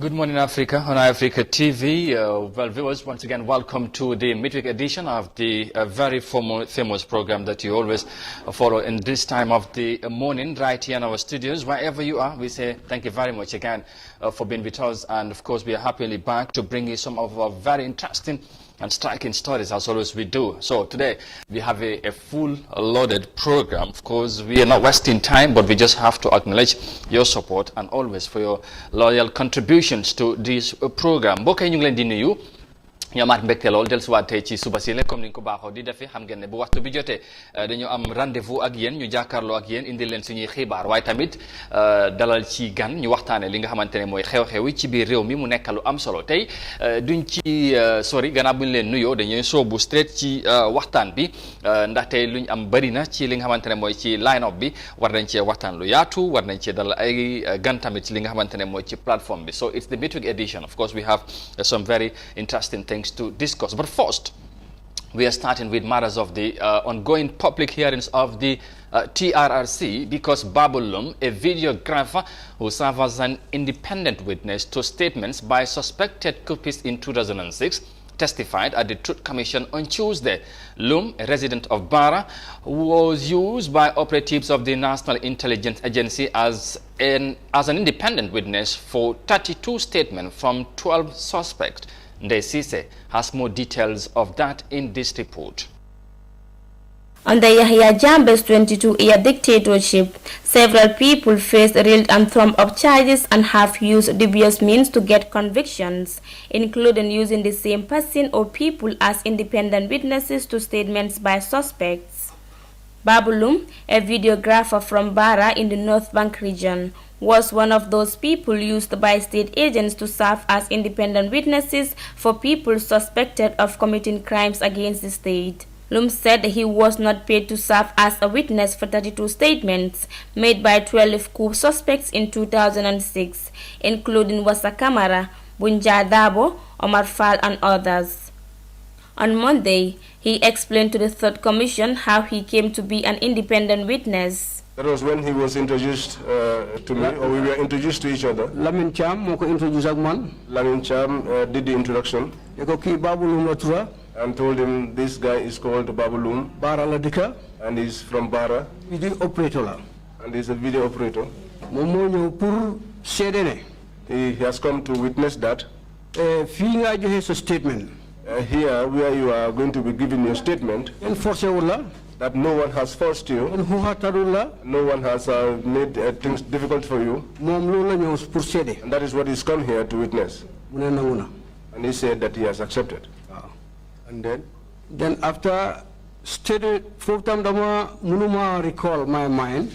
Good morning, Africa, on Africa TV. Well, viewers, once again, welcome to the midweek edition of the very famous program that you always follow in this time of the morning, right here in our studios. Wherever you are, we say thank you very much again for being with us. And, of course, we are happily back to bring you some of our very interesting and striking stories, as always we do. So today we have a full loaded program. Of course, we are not wasting time, but we just have to acknowledge your support and always for your loyal contributions to this program. Mbokk yi ñu ngi leen di nuyu ñoo amaat mbégte lool dellusiwaat tey ci suba si la comme ni ñu ko baaxoo di defee xam ngeen ne bu waxtu bi jotee dañu am rendez-vous ak yéen ñu jàkkaarloo ak yéen indi leen suñuy xibaar waaye tamit dalal ci gan ñu waxtaane li nga xamante ne mooy xew-xew yi ci biir réew mi mu nekk lu am solo tey duñ ci sori gannaaw bu ñu leen nuyoo dañuy soobu straight ci waxtaan bi ndaxte luñ am bëri na ci li nga xamante ne mooy ci line-up bi war nañ cee waxtaan lu yaatu war nañ cee dalal ay gan tamit ci li nga xamante ne mooy ci plateforme bi so it's the midweek edition. Of course we have some very interesting things to discuss. But first, we are starting with matters of the ongoing public hearings of the Trrc because Babulum, a videographer who served as an independent witness to statements by suspected coupists in 2006, testified at the Truth Commission on Tuesday. Lum, a resident of Bara, was used by operatives of the National Intelligence Agency as an independent witness for 32 statements from 12 suspects. Ndesise has more details of that in this report. Under Yahya Jammeh's 22-year dictatorship, several people faced real and thumb-up charges and have used dubious means to get convictions, including using the same person or people as independent witnesses to statements by suspects. Babulum, a videographer from Bara in the North Bank region, was one of those people used by state agents to serve as independent witnesses for people suspected of committing crimes against the state. Lum said he was not paid to serve as a witness for 32 statements made by 12 coup suspects in 2006, including Wassa Kamara, Bunja Dabo, Omar Fall, and others. On Monday, he explained to the Third Commission how he came to be an independent witness. That was when he was introduced to me, or we were introduced to each other. Lamin Cham moko introduce ak man. Lamin Cham did the introduction. Eko ki Babulum la tura. And told him this guy is called Babulum. Bara la dika. And he's from Bara. Video operator la. And he's a video operator. Momo ñew pour sédé He has come to witness that. Fi nga joxe sa statement. Here, where you are going to be giving your statement. Enforcer wala. That no one has forced you. No one has made things difficult for you. And that is what he's come here to witness. And he said that he has accepted. And then? Then after study, fourth time I recall my mind.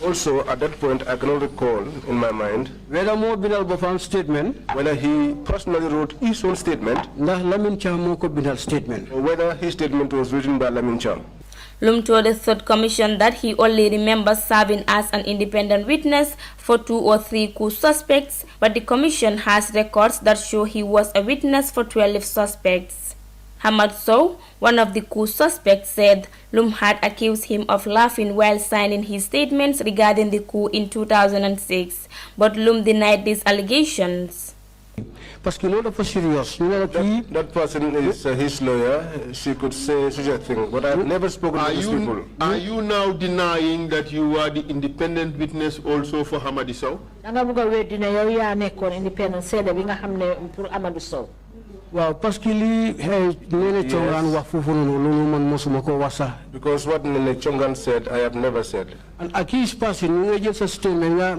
Also, at that point, I cannot recall in my mind whether more Bidal statement, whether he personally wrote his own statement, statement, or whether his statement was written by Lamin Cham. Lum told the Third Commission that he only remembers serving as an independent witness for 2 or 3 coup suspects, but the Commission has records that show he was a witness for 12 suspects. Hamad Sow, one of the coup suspects, said Lum had accused him of laughing while signing his statements regarding the coup in 2006, but Lum denied these allegations. That person is his lawyer. She could say such a thing, but I've never spoken to these people. Are you now denying that you are the independent witness also for Hamadi Sow? Well, because what Nene Chongan said, I have never said. And Aki's passing, we just a statement, I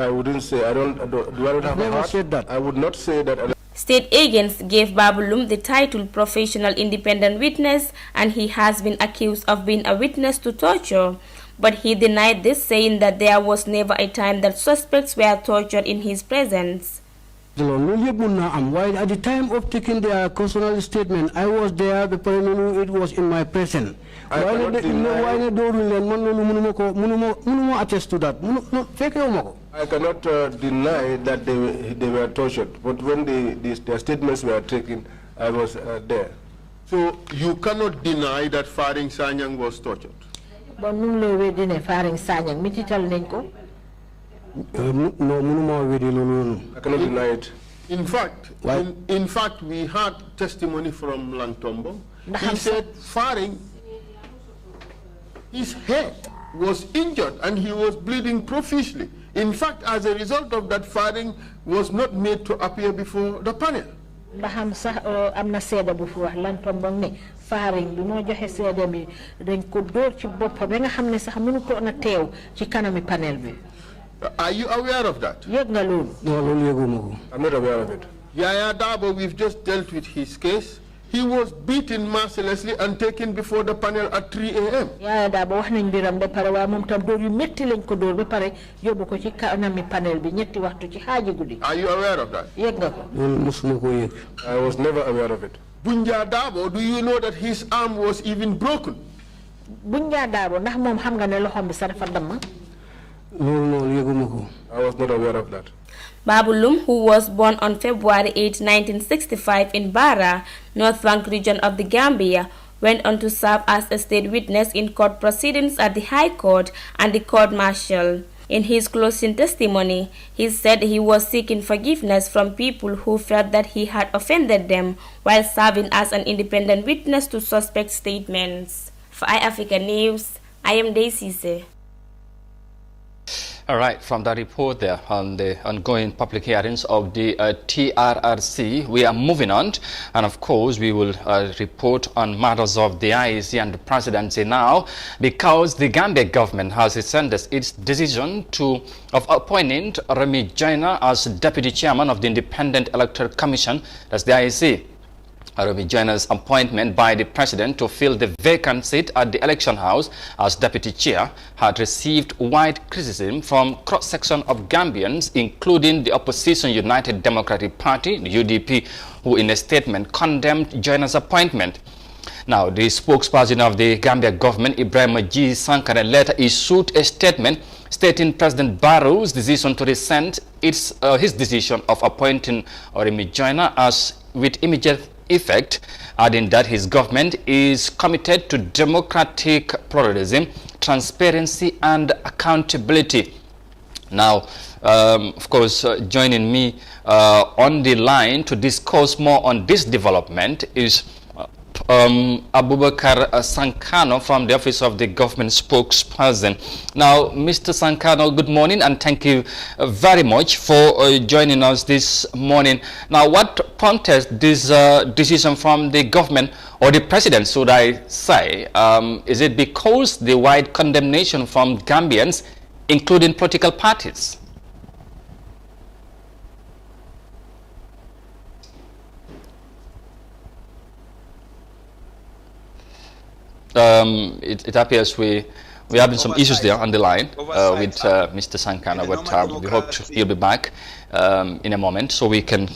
wouldn't say, I don't have never said that. I would not say that. State agents gave Babulum the title Professional Independent Witness, and he has been accused of being a witness to torture. But he denied this, saying that there was never a time that suspects were tortured in his presence. Why at the time of taking their personal statement, I was there, the person it was in my presence. I cannot deny that they were tortured, but when their statements were taken, I was there. So you cannot deny that Faring Sanyang was tortured? Bon nun lo wedi ne faring Sanyang mitital nañ ko. No, munuma wedi lolu. I cannot deny it. In fact, we had testimony from Lantombo. He said Faring, his head was injured and he was bleeding profusely. In fact, as a result of that, Faring was not made to appear before the panel. Baham sax amna séda bu fi wax Lantombo ne Faring bi mo joxe séda mi dañ ko door ci bop ba nga xamne sax mënu ko na tew ci kanami panel bi. Are you aware of that? Yeg nga lool. No, lolu yegumako. I'm not aware of it. Yaya Dabo, we've just dealt with his case. He was beaten mercilessly and taken before the panel at 3 a.m. Yaya Dabo wax nañ biram ba pare wa mom tam door yu metti lañ ko door ba pare yobbu ko ci kanami panel bi ñetti waxtu ci haaji guddi. Are you aware of that? Yeg nga ko. Musumako yeg. I was never aware of it. Bunja Dabo, do you know that his arm was even broken? Bunja Dabo ndax mom xam nga ne loxom bi sa dafa dam. No, yegumako. I was not aware of that. Babulum, who was born on February 8, 1965 in Bara, North Bank region of the Gambia, went on to serve as a state witness in court proceedings at the High Court and the Court Martial. In his closing testimony, he said he was seeking forgiveness from people who felt that he had offended them while serving as an independent witness to suspect statements. For iAfrica News, I am Daisy. All right, from the report there on the ongoing public hearings of the TRRC, we are moving on. And of course, we will report on matters of the IEC and the presidency now, because the Gambia government has rescinded its decision of appointing Remy Joyner as deputy chairman of the Independent Electoral Commission, that's the IEC. Remy Joyner's appointment by the president to fill the vacant seat at the election house as deputy chair had received wide criticism from cross-section of Gambians, including the opposition United Democratic Party, the UDP, who in a statement condemned Joyner's appointment. Now, the spokesperson of the Gambia government, Ibrahim G. Sankara, later issued a statement stating President Barrow's decision to rescind his decision of appointing Remy Joyner as with immediate effect, adding that his government is committed to democratic pluralism, transparency and accountability. Now, of course, joining me on the line to discuss more on this development is Abubakar Sankano from the Office of the Government Spokesperson. Now, Mr. Sankano, good morning and thank you very much for joining us this morning. Now, what prompted this decision from the government, or the president, should I say? Is it because the wide condemnation from Gambians, including political parties? It appears we're having some issues there on the line with Mr. Sankano, but we hope he'll be back in a moment so we can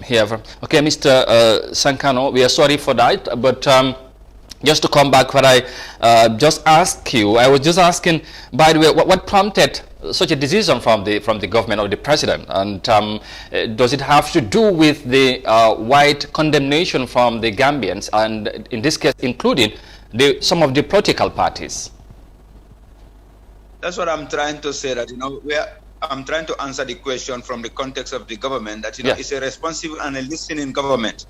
hear from. Okay, Mr. Sankano, we are sorry for that, but just to come back what I just asked you, I was just asking, by the way, what prompted such a decision from the government or the president, and does it have to do with the wide condemnation from the Gambians, and in this case including some of the political parties? That's what I'm trying to say, that, I'm trying to answer the question from the context of the government, that, it's a responsible and a listening government.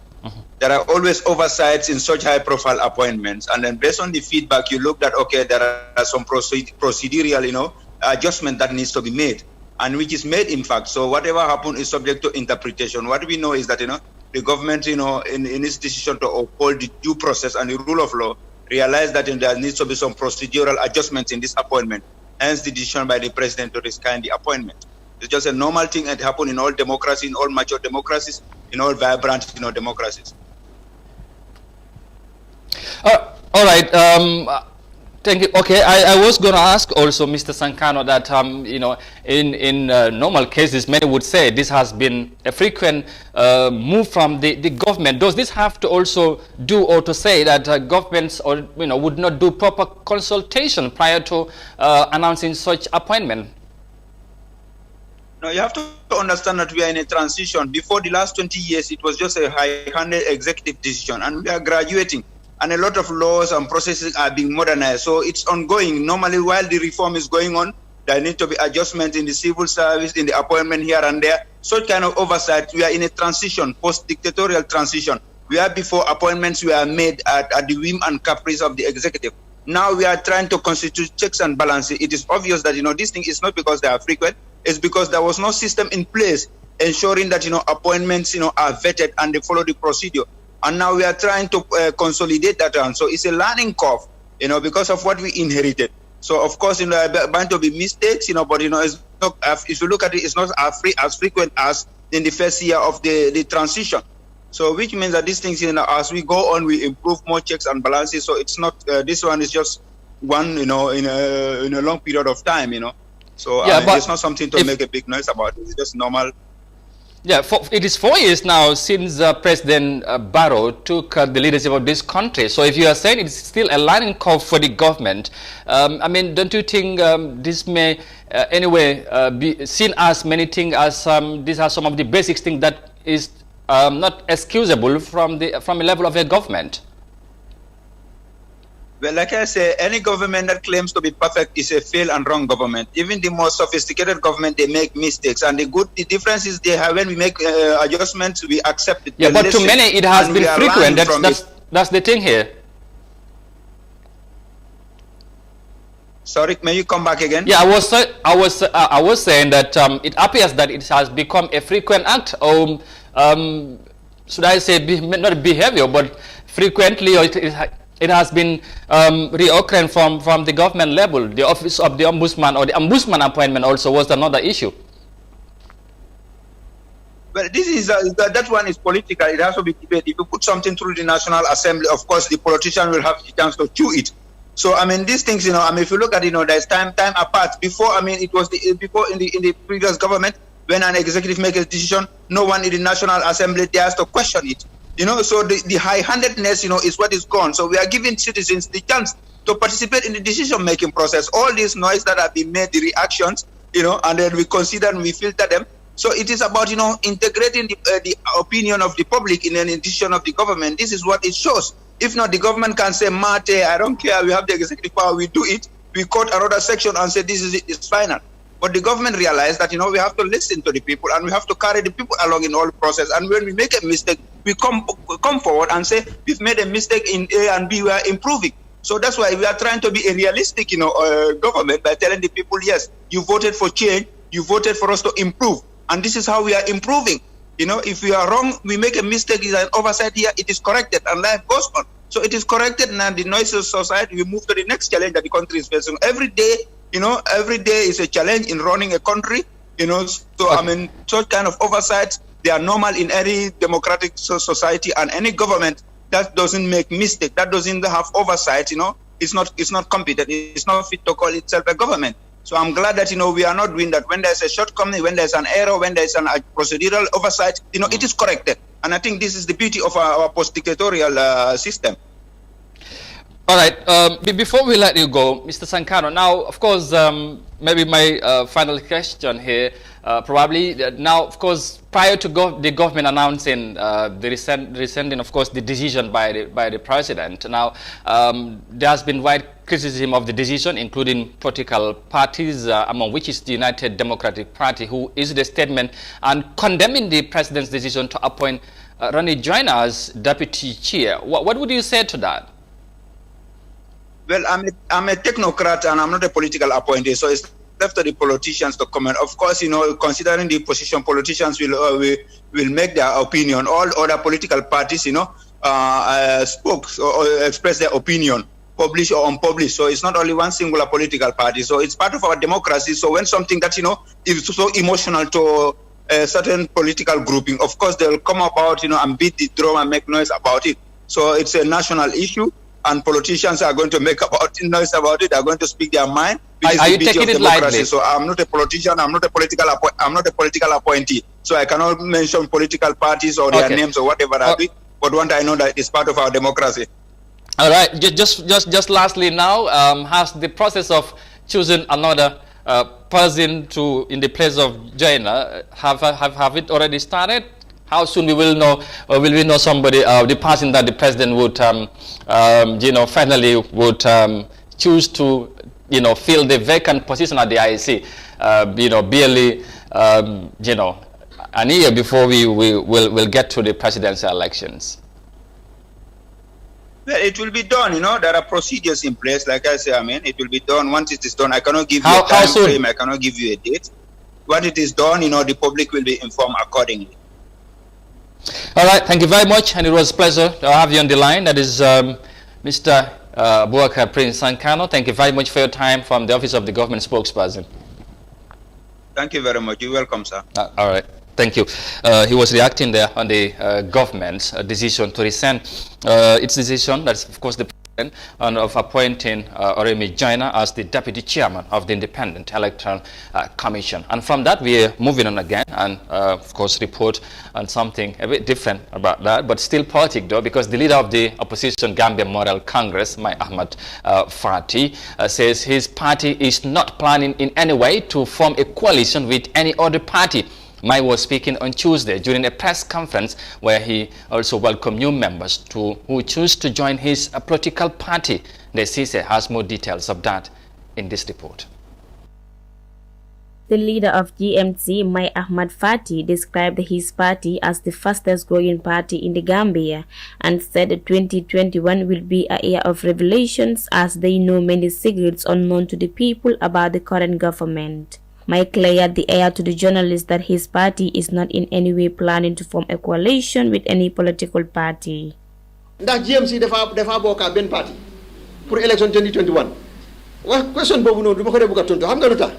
There are always oversights in such high-profile appointments, and then based on the feedback, you looked at, okay, there are some procedural, adjustment that needs to be made, and which is made, in fact. So whatever happened is subject to interpretation. What we know is that, the government, in its decision to uphold the due process and the rule of law, realized that there needs to be some procedural adjustments in this appointment. Hence the decision by the president to rescind the appointment. It's just a normal thing that happens in all democracies, in all mature democracies, in all vibrant democracies. All right. Thank you. Okay, I was going to ask also Mr. Sankano that in normal cases, many would say this has been a frequent move from the government. Does this have to also do, or to say that governments or would not do proper consultation prior to announcing such appointment? No, you have to understand that we are in a transition. Before the last 20 years, it was just a high-handed executive decision, and we are graduating. and a lot of laws and processes are being modernized. So it's ongoing. Normally, while the reform is going on, there need to be adjustments in the civil service, in the appointment here and there. Such kind of oversight. We are in a transition, post-dictatorial transition. Where before appointments were made at the whim and caprice of the executive. Now we are trying to constitute checks and balances. It is obvious that, this thing is not because they are frequent. It's because there was no system in place ensuring that, appointments, are vetted and they follow the procedure. And now we are trying to consolidate that. So it's a learning curve, because of what we inherited. So of course, there are bound to be mistakes, but, it's not, if you look at it, it's not as frequent as in the first year of the transition. So which means that these things, as we go on, we improve more checks and balances. So it's not, this one is just one, in a long period of time, So yeah, but it's not something to make a big noise about. It's just normal. Yeah, it is 4 years now since President Barrow took the leadership of this country. So if you are saying it's still a learning curve for the government, don't you think this may anyway be seen as many things as these are some of the basic things that is not excusable from a level of a government? Well, like I say, any government that claims to be perfect is a failed and wrong government. Even the most sophisticated government, they make mistakes. And the difference is they have, when we make adjustments, we accept it. Yeah, but to many it has been frequent. That's the thing here. Sorry, may you come back again? Yeah, I was saying that it appears that it has become a frequent act. Should I say not behavior, but frequently, or it has been reoccurring from the government level. The office of the ombudsman or the ombudsman appointment also was another issue. Well, this is that one is political. It has to be debated. If you put something through the National Assembly, of course, the politician will have the chance to chew it. So, these things, if you look at, there's time apart. Before, it was before in the previous government, when an executive makes a decision, no one in the National Assembly dares to question it. So the high-handedness, is what is gone. So we are giving citizens the chance to participate in the decision-making process. All this noise that have been made, the reactions, and then we consider and we filter them. So it is about, integrating the opinion of the public in an decision of the government. This is what it shows. If not, the government can say, Mate, I don't care, we have the executive power, we do it. We quote another section and say, this is it, it's final. But the government realized that, we have to listen to the people and we have to carry the people along in all the process. And when we make a mistake, we come forward and say, we've made a mistake in A and B, we are improving. So that's why we are trying to be a realistic, government by telling the people, yes, you voted for change, you voted for us to improve. And this is how we are improving. If we are wrong, we make a mistake, is an oversight here, it is corrected and life goes on. So it is corrected now, the noiseless society, we move to the next challenge that the country is facing. Every day is a challenge in running a country, so okay. Such kind of oversight, they are normal in any democratic society, and any government that doesn't make mistake, that doesn't have oversight, it's not competent, it's not fit to call itself a government. So I'm glad that, we are not doing that. When there's a shortcoming, when there's an error, when there's a procedural oversight, it is corrected. And I think this is the beauty of our post-dictatorial system. All right. Before we let you go, Mr. Sankano, now, of course, maybe my final question here, probably now, of course, prior to the government announcing the rescinding, of course, the decision by the president. Now, there has been wide criticism of the decision, including political parties, among which is the United Democratic Party, who issued a statement and condemning the president's decision to appoint Ronnie Joyner as deputy chair. What would you say to that? Well, I'm a technocrat and I'm not a political appointee, so it's left to the politicians to comment. Of course, considering the position, politicians will make their opinion. All other political parties, spoke or expressed their opinion, published or unpublished. So it's not only one singular political party. So it's part of our democracy. So when something that is so emotional to a certain political grouping, of course they'll come about, and beat the drum and make noise about it. So it's a national issue. And politicians are going to make noise about it. They're going to speak their mind. Are you taking it lightly? So I'm not a politician. I'm not a political appointee. So I cannot mention political parties or their names or whatever. But one I know that it's part of our democracy. All right. Just lastly now, has the process of choosing another person in the place of Joyner have it already started? How soon we will know, or will we know somebody, the person that the president would, finally would choose to, fill the vacant position at the IEC, barely, an year before we'll get to the presidential elections? Well, it will be done, there are procedures in place. Like I say, it will be done. Once it is done, I cannot give you a time frame, I cannot give you a date. When it is done, the public will be informed accordingly. All right, thank you very much, and it was a pleasure to have you on the line. That is Mr. Buakar Prince Sankano. Thank you very much for your time from the Office of the Government Spokesperson. Thank you very much. You're welcome, sir. All right. Thank you. He was reacting there on the government's decision to rescind its decision, that's of course the president, of appointing Oremi Jaina as the deputy chairman of the Independent Electoral Commission. And from that, we are moving on again and, of course, report on something a bit different about that, but still politic though, because the leader of the opposition Gambia Moral Congress, Mai Ahmad Fati, says his party is not planning in any way to form a coalition with any other party. Mai was speaking on Tuesday during a press conference where he also welcomed new members who choose to join his political party. Desise has more details of that in this report. The leader of GMC, Mai Ahmad Fati, described his party as the fastest growing party in the Gambia and said 2021 will be a year of revelations as they know many secrets unknown to the people about the current government. Mike cleared the air to the journalist that his party is not in any way planning to form a coalition with any political party. Ndax GMC dafa bokk benn parti pour election 2021 wax question boobu noonu duma ko dee bëgg a tontu xam nga lu tax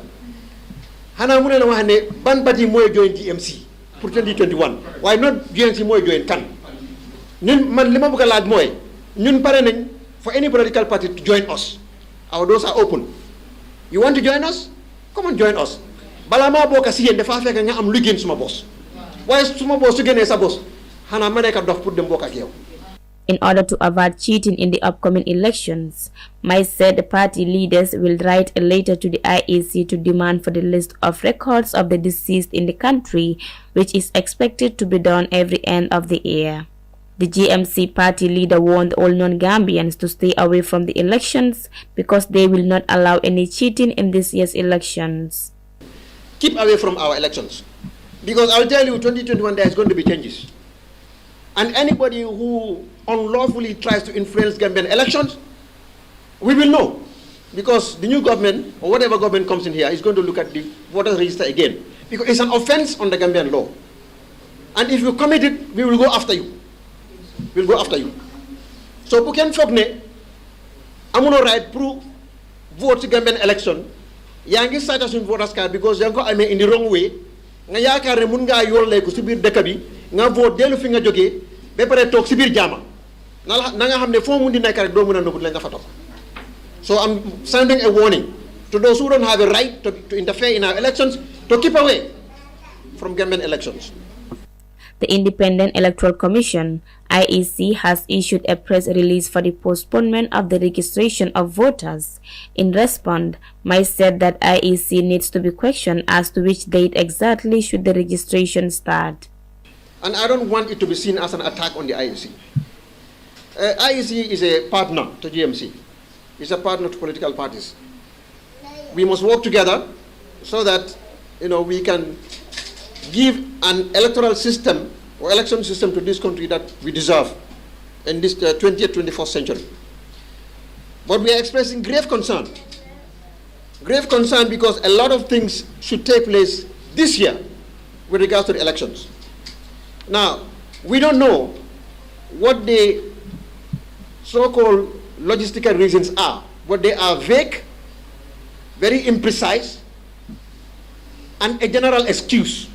xanaa mu ne la wax ne ban parti mooy join GMC pour 2021 waaye not GMC mooy join kan ñun man li ma bëgg a laaj mooy ñun pare nañ for any political party to join us. Our doors are open. You want to join us? Come on, join us. Bala ma boka si yeen dafa fekk nga am lu gën suma boss. Waaye suma boss su gënee sa boss xanaa ma nekk dox pour dem bokk ak yow. In order to avoid cheating in the upcoming elections, Mai said the party leaders will write a letter to the IEC to demand for the list of records of the deceased in the country, which is expected to be done every end of the year. The GMC party leader warned all non-Gambians to stay away from the elections because they will not allow any cheating in this year's elections. Keep away from our elections, because I'll tell you 2021 there is going to be changes. And anybody who unlawfully tries to influence Gambian elections, we will know, because the new government, or whatever government comes in here, is going to look at the voter register again, because it's an offense on the Gambian law. And if you commit it, we will go after you. We'll go after you. So, who can fogne, amuno right prove vote Gambian election, yangi citation voters card because yango ame in the wrong way, nga yaakaar ne mun nga yolle ko ci biir dëkk bi nga vote delu fi nga joggé ba paré tok ci biir jama na nga xamné fo mun di nek rek do mëna nobut la nga fa tok. So I'm sending a warning to those who don't have a right to interfere in our elections to keep away from Gambian elections. The Independent Electoral Commission, IEC, has issued a press release for the postponement of the registration of voters. In response, Mai said that IEC needs to be questioned as to which date exactly should the registration start. And I don't want it to be seen as an attack on the IEC. IEC is a partner to GMC. It's a partner to political parties. We must work together so that we can give an electoral system or election system to this country that we deserve in this 20th, 21st century. But we are expressing grave concern because a lot of things should take place this year with regards to the elections. Now, we don't know what the so-called logistical reasons are, but they are vague, very imprecise, and a general excuse.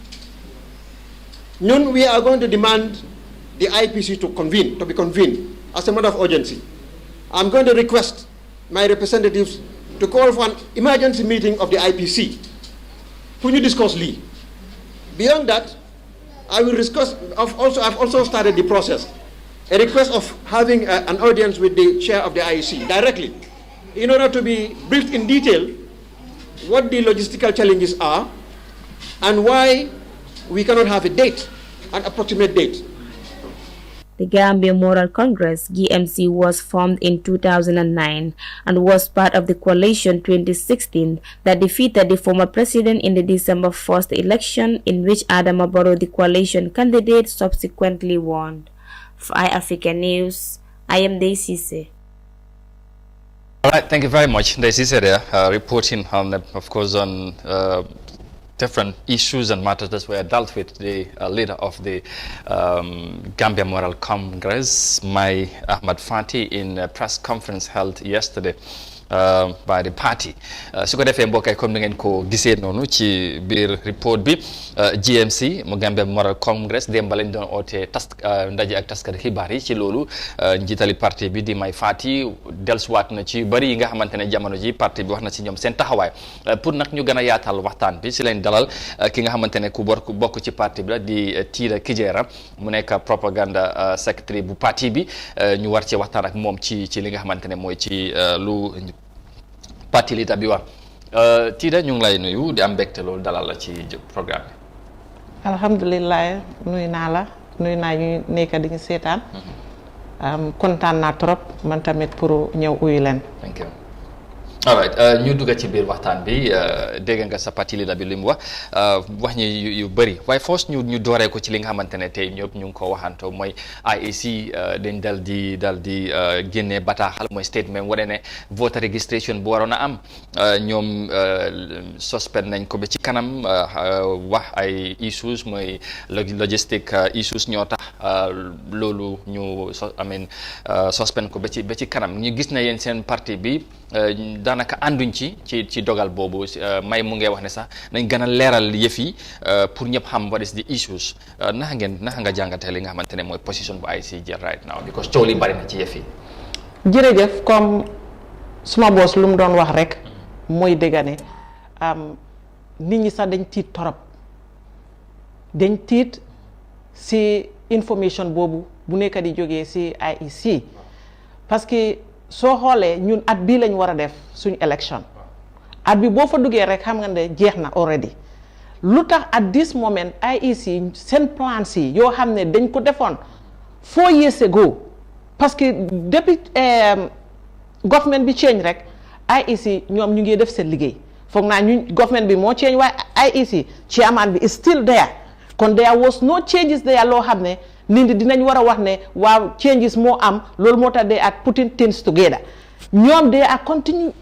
We are going to demand the IPC to be convened as a matter of urgency. I'm going to request my representatives to call for an emergency meeting of the IPC to discuss Lee. Beyond that, I've also started the process, a request of having an audience with the chair of the IEC directly, in order to be briefed in detail what the logistical challenges are and why we cannot have a date an approximate date. The Gambia Moral Congress (GMC) was formed in 2009 and was part of the coalition 2016 that defeated the former president in the December 1st election, in which Adama Barrow, the coalition candidate, subsequently won. For iAfrica News, I am Daisy. All right, thank you very much. Daisy there, reporting on, of course, on different issues and matters that were dealt with the leader of the Gambia Moral Congress, Mai Ahmad Fati, in a press conference held yesterday by the party. Su ko defee mbokk ay comme ni ngeen ko gisee noonu ci biir report bi GMC mu Gambia Moral Congress démb lañ doon oote ndaje ak taskati xibaar yi ci loolu njiitali parti bi di Mai Fati dellusiwaat na ci bari yi nga xamante ne jamono ji parti bi wax na ci ñoom seen taxawaay pour nag ñu gën a yaatal waxtaan bi si lañ dalal ki nga xamante ne ku bokk ci parti bi la di Trrc Kijera mu nekk propaganda secretary bu parti bi ñu war ci waxtaan ak moom ci li nga xamante ne mooy ci lu parti li bi wax Trrc ñu ngi lay nuyu di am mbégte loolu dalal la ci programme bi. alhamdulilah nuyu naa la nuyu naa ñu nekk di ñu seetaan. kontaan naa trop man tamit pour ñëw uyu leen. Thank you. All right, ñu dugg ci biir waxtaan bi dégg nga sa parti leader bi li mu wax ñi yu bëri waaye first ñu dooree ko ci li nga xamante ne tey ñëpp ñu ngi ko waxantoo mooy IEC dañ dal di génne bataaxal mooy statement wane ne voter registration bu waroon a am ñoom suspend nañ ko ba ci kanam wax ay issues mooy logistic issues ñoo tax loolu ñu suspend ko ba ci kanam ñu gis na yéen seen parti bi daanaka ànduñ ci dogal boobu may mu ngi wax ne sax nañ gën a leeral yëf yi pour ñëpp xam what is the issues naka nga jàngatee li nga xamante ne mooy position bu IEC jël right now because coow li bari na ci yëf yi. jërëjëf comme suma boss lu mu doon wax rek mooy dëgg ne nit ñi sax dañ tiit torop dañ tiit si information boobu bu nekk di jógee si IEC parce que soo xoolee ñun at bii lañ war a def suñu élection at bi boo fa duggee rek xam nga ne jeex na already lu tax at this moment IEC seen plans yi yoo xam ne dañ ko defoon 4 years ago parce que depuis government bi change rek IEC ñoom ñu ngi def seen liggéey foog naa ñu government bi moo change waaye IEC chairman bi is still there kon there was no changes there loo xam ne nit ñi dinañ war a wax ne waaw changes moo am loolu moo tax they are putting things together ñoom they are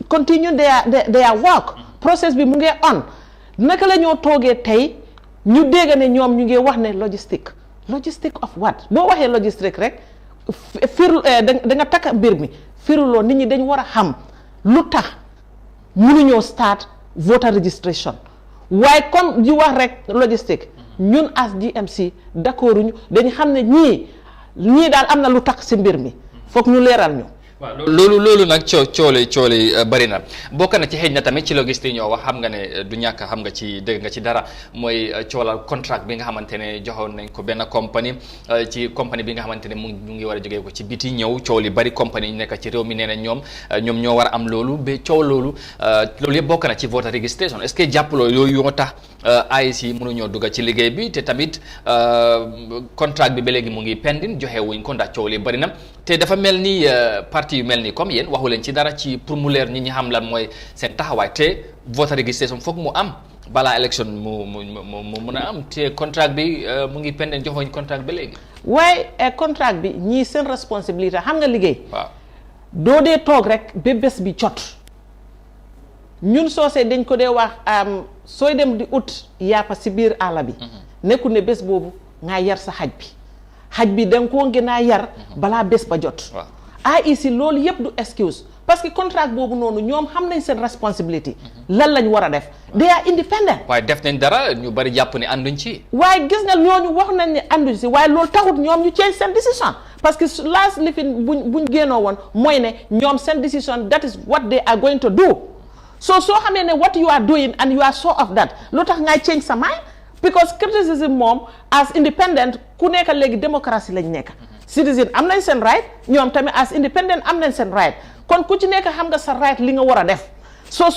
continue their work process bi mu ngi on naka la ñoo toogee tey ñu dégg ne ñoom ñu ngi wax ne logistique of what boo waxee logistique rek da nga takk mbir mi firuloo nit ñi dañ war a xam lu tax mënuñoo start voter registration waaye comme di wax rek logistique ñun as GMC d'accord ñu dañu xam ne ñii daal am na lu tax ci mbir mi foog ñu leeral ñu. waaw loolu nag cooli bari na bokk na ci xëy na tamit ci logistique ñoo wax xam nga ne du ñàkk xam nga ci dégg nga ci dara mooy coolal contract bi nga xamante ne joxoon nañ ko benn compagnie ci compagnie bi nga xamante ne mu ngi war a jógee ko ci biti ñëw coow li bari compagnie ñu nekk ci réew mi nee na ñoom ñoo war a am loolu ba coow loolu yëpp bokk na ci voter registration est-ce que jàppaloo yooyu yoo tax IEC mënuñoo dugg ci liggéey bi te tamit contract bi ba léegi mu ngi pending joxe wuñ ko ndax coow li bari na te dafa mel ni parti yu mel ni comme yéen waxu leen ci dara ci pour mu leer nit ñi xam lan mooy seen taxawaay te voter registration foog mu am balaa élection mu mën a am te contract bi mu ngi pending joxuñ contract ba léegi. waaye contract bi ñii seen responsabilité xam nga liggéey. waaw doo dee toog rek ba bés bi jot ñun soosee dañ ko dee wax sooy dem di ut yàppa si biir àll bi. nekkul ne bés boobu nga yar sa xaj bi da nga koo gën a yar balaa bés ba jot. IEC loolu yëpp du excuse parce que contract boobu noonu ñoom xam nañ seen responsabilité lan lañ war a def they are independent. waaye def nañ dara ñu bari jàpp ne ànduñ ci. waaye gis nga ñooñu wax nañ ne ànduñ ci waaye loolu taxut ñoom ñu change seen décision parce que last lifin buñ génnoo woon mooy ne ñoom seen décision that is what they are going to do soo xamee ne what you are doing and you are sure of that lu tax ngay change sa mind because criticism moom as independent ku nekk léegi démocratie lañ nekk. citizen am nañ seen right ñoom tamit as independent am nañ seen right kon ku ci nekk xam nga sa right li nga war a def so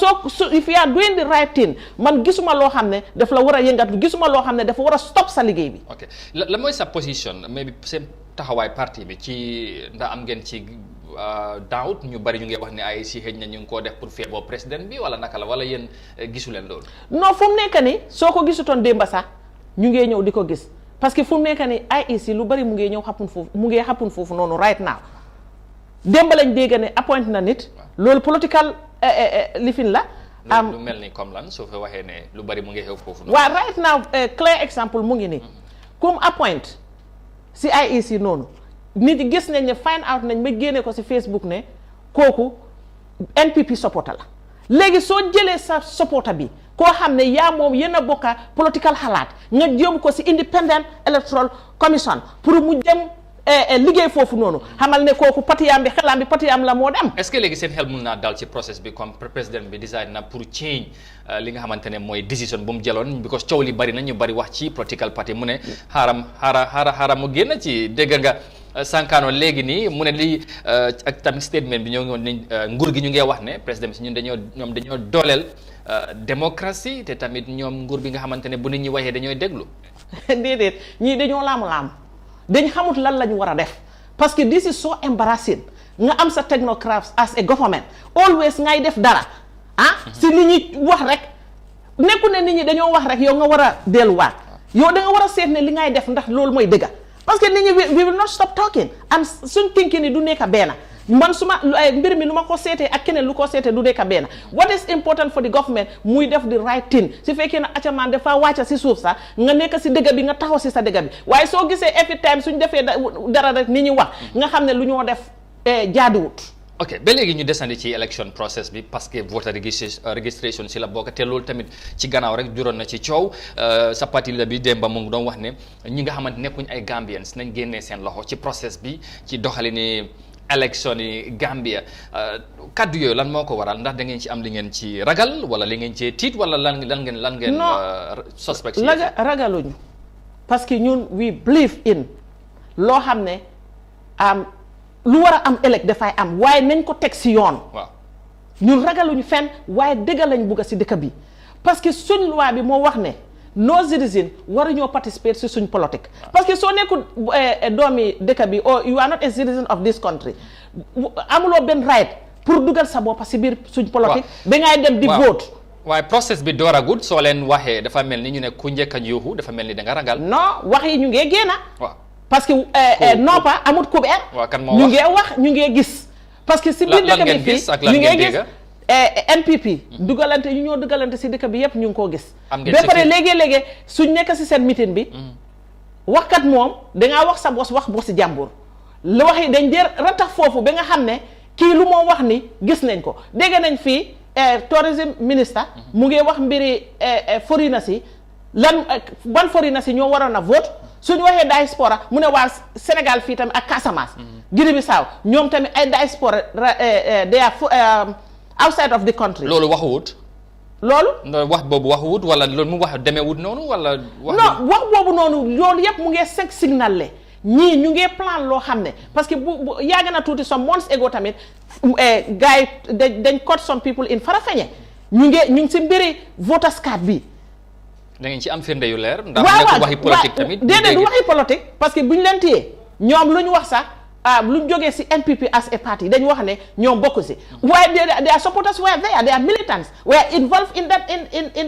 if you are doing the right thing man gisuma loo xam ne daf la war a yëngat gisuma loo xam ne dafa war a stop sa liggéey bi. ok la mooy sa position maybe seen taxawaay parti bi ci ndax am ngeen ci doubt ñu bari ñu ngi wax ne ay si xëj na ñu ngi koo def pour feeboo président bi wala naka la wala yéen gisu leen loolu. non fu mu nekk ni soo ko gisutoon démba sax ñu ngee ñëw di ko gis parce que fu mu nekk ni IEC lu bari mu ngee ñëw xappun foofu noonu right now démba lañ dégg ne appoint na nit loolu political lifin la. lu mel ni comme lan soo fa waxee ne lu bari mu ngi xew foofu. waaw right now clear example mu ngi ni comme appoint si IEC noonu nit yi gis nañ ne find out nañ ma génne ko si Facebook ne kooku NPP supporter la léegi soo jëlee sa supporter bi koo xam ne yaa moom yéen a bokka political xalaat nga jëm ko si Independent Electoral Commission pour mu dem liggéey foofu noonu xamal ne kooku patiyam bi xelam bi patiyam la moo dem. est-ce que léegi seen xel mun naa dal ci process bi comme président bi décide na pour change li nga xamante ne mooy décision bu mu jëloon because coow li bari na ñu bari wax ci political party mu ne xaaram mu génn ci dégg nga sànkaano léegi nii mu ne lii ak tamit statement bi ñoo ngi woon ni nguur gi ñu ngi wax ne président bi si ñun dañoo dooleel démocratie te tamit ñoom nguur bi nga xamante ne bu nit ñi waxee dañooy déglu. déedéet ñii dañoo laamu dañ xamut lan lañu war a def parce que this is so embarrassing nga am sa technocrats as a government always ngay def dara si li ñuy wax rek nekku ne nit ñi dañoo wax rek yow nga war a delluwaat yow da nga war a seet ne li ngay def ndax loolu mooy dëgga parce que nit ñi we will not stop talking and suñ thinking ni du nekk benn man suma mbir mi lu ma ko seetee ak keneen lu ko seetee du nekk benn what is important for the government muy def the right thing si fekkee ne acamaan dafa wàcca si suuf sax nga nekk si dëgg bi nga taxaw si sa dëgg bi waaye soo gisee every time suñ defee dara rek ni ñuy wax nga xam ne lu ñoo def jaaduwut. ok ba léegi ñu desandi ci election process bi parce que voter registration si la bokk te loolu tamit ci gannaaw rek juróon na ci coow sa parti la bi Demba mu ngi doon wax ne ñi nga xamante nekkuñ ay Gambians nañ génnee seen loxo ci process bi ci doxalini élection yi Gambia kaddu yooyu lan moo ko waral ndax da ngeen ci am li ngeen ci ragal wala li ngeen ci tiit wala lan ngeen suspect ragaluñu parce que ñun we believe in loo xam ne lu war a am ëllëg dafay am waaye nañ ko teg si yoon. waaw ñun ragaluñu fenn waaye dëgg lañ bugg si dëkk bi parce que suñ loi bi moo wax ne no citizen waruñoo participer si suñ politique. parce que soo nekkul doomi dëkk bi or you are not a citizen of this country amuloo benn right pour dugal sa bopp si biir suñ politique. ba ngay dem di vote. waaye process bi dooragut soo leen waxee dafa mel ni ñu ne ku njëkk a yuuxu dafa mel ni da nga ragal. non wax yi ñu ngee génna. waaw parce que noppa amut kubeer. waaw kan moo wax ñu ngee wax ñu ngee gis. parce que si biir dëkk bi fii ñu ngee gis NPP dugalante ñu ñoo dugalante si dëkk bi yëpp ñu ngi koo gis. ba pare léegi-léegi suñ nekk si seen meeting bi. waxkat moom dangaa wax sa bos wax bosi jàmbur. lu wax yi dañ dee ratax foofu ba nga xam ne kii lu moo wax ni gis nañ ko dégg nañ fii tourism minister mu ngi wax mbiri foreigners yi ban foreigners yi ñoo waroon a vote. suñu waxee diaspora mu ne waa Sénégal fii tamit ak Casamance. Guinée-Bissau ñoom tamit ay diaspora they are outside of the country. loolu waxuwut. loolu. wax boobu waxuwut wala loolu mu wax demeewut noonu wala. non wax boobu noonu loolu yëpp mu ngi signal le ñii ñu ngi plan loo xam ne parce que bu yàgg na tuuti some months ago tamit gars yi dañ caught some people in Farafenni ñu ngi si mbiri voters card bi. da ngeen ci am firnde yu leer. ndax nekk waxi politique tamit. déedéet du waxi politique parce que bu ñu leen téyee ñoom lu ñu wax sax lu ñu jógee si NPP as a party dañu wax ne ñoom bokk si. waaye their supporters were there their militants were involved in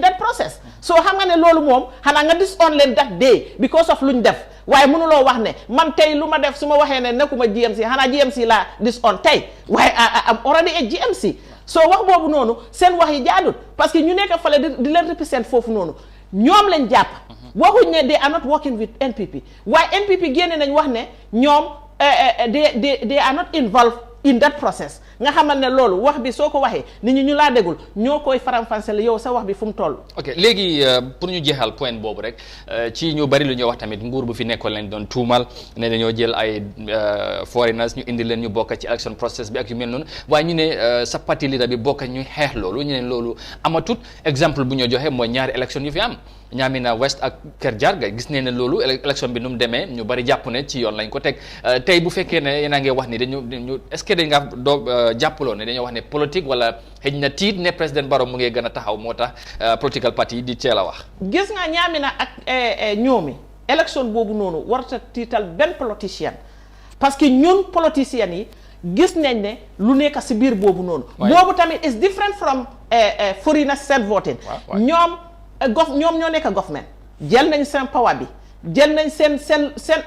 that process. so xam nga ne loolu moom xanaa nga disown leen that day because of lu ñu def waaye mënuloo wax ne man tey lu ma def su ma waxee ne nekkuma GMC xanaa GMC laa disown tey waaye am already a GMC. so wax boobu noonu seen wax yi jaadul parce que ñu nekk fale di leen represent foofu noonu. ñoom lañ jàpp waxuñ ne they are not working with NPP waaye NPP génne nañ wax ne ñoom they are not involved in that process nga xamal ne loolu wax bi soo ko waxee nit ñi ñu laa dégul ñoo koy faram-fàcceel yow sa wax bi fu mu toll. ok léegi pour ñu jeexal point boobu rek ci ñu bari lu ñuy wax tamit nguur bu fi nekkoon lañ doon tuumal ne dañoo jël ay foreigners ñu indi leen ñu bokk ci election process bi ak yu mel noonu waaye ñu ne sa parti leader bi bokk ñuy xeex loolu ñu ne loolu amatut exemple bu ñu joxe mooy ñaari election yu fi am Ñamina West ak Kër Jarga gis ne loolu élection bi nu mu demee ñu bari jàpp ne ci yoon lañ ko teg tey bu fekkee ne yéen a ngi wax ni dañu est-ce que dañ nga doo jàppaloo ne dañoo wax ne politique wala xëy na tiit ne président Barrow mu ngi gën a taxaw moo tax political party yi di teel a wax. gis nga Ñamina ak ñoomi élection boobu noonu warta tiital benn politicien parce que ñun politiciens yi gis nañ ne lu nekk si biir boobu noonu. boobu tamit is different from foreigner self voting. ñoom ñoo nekk government jël nañ seen power bi jël nañ seen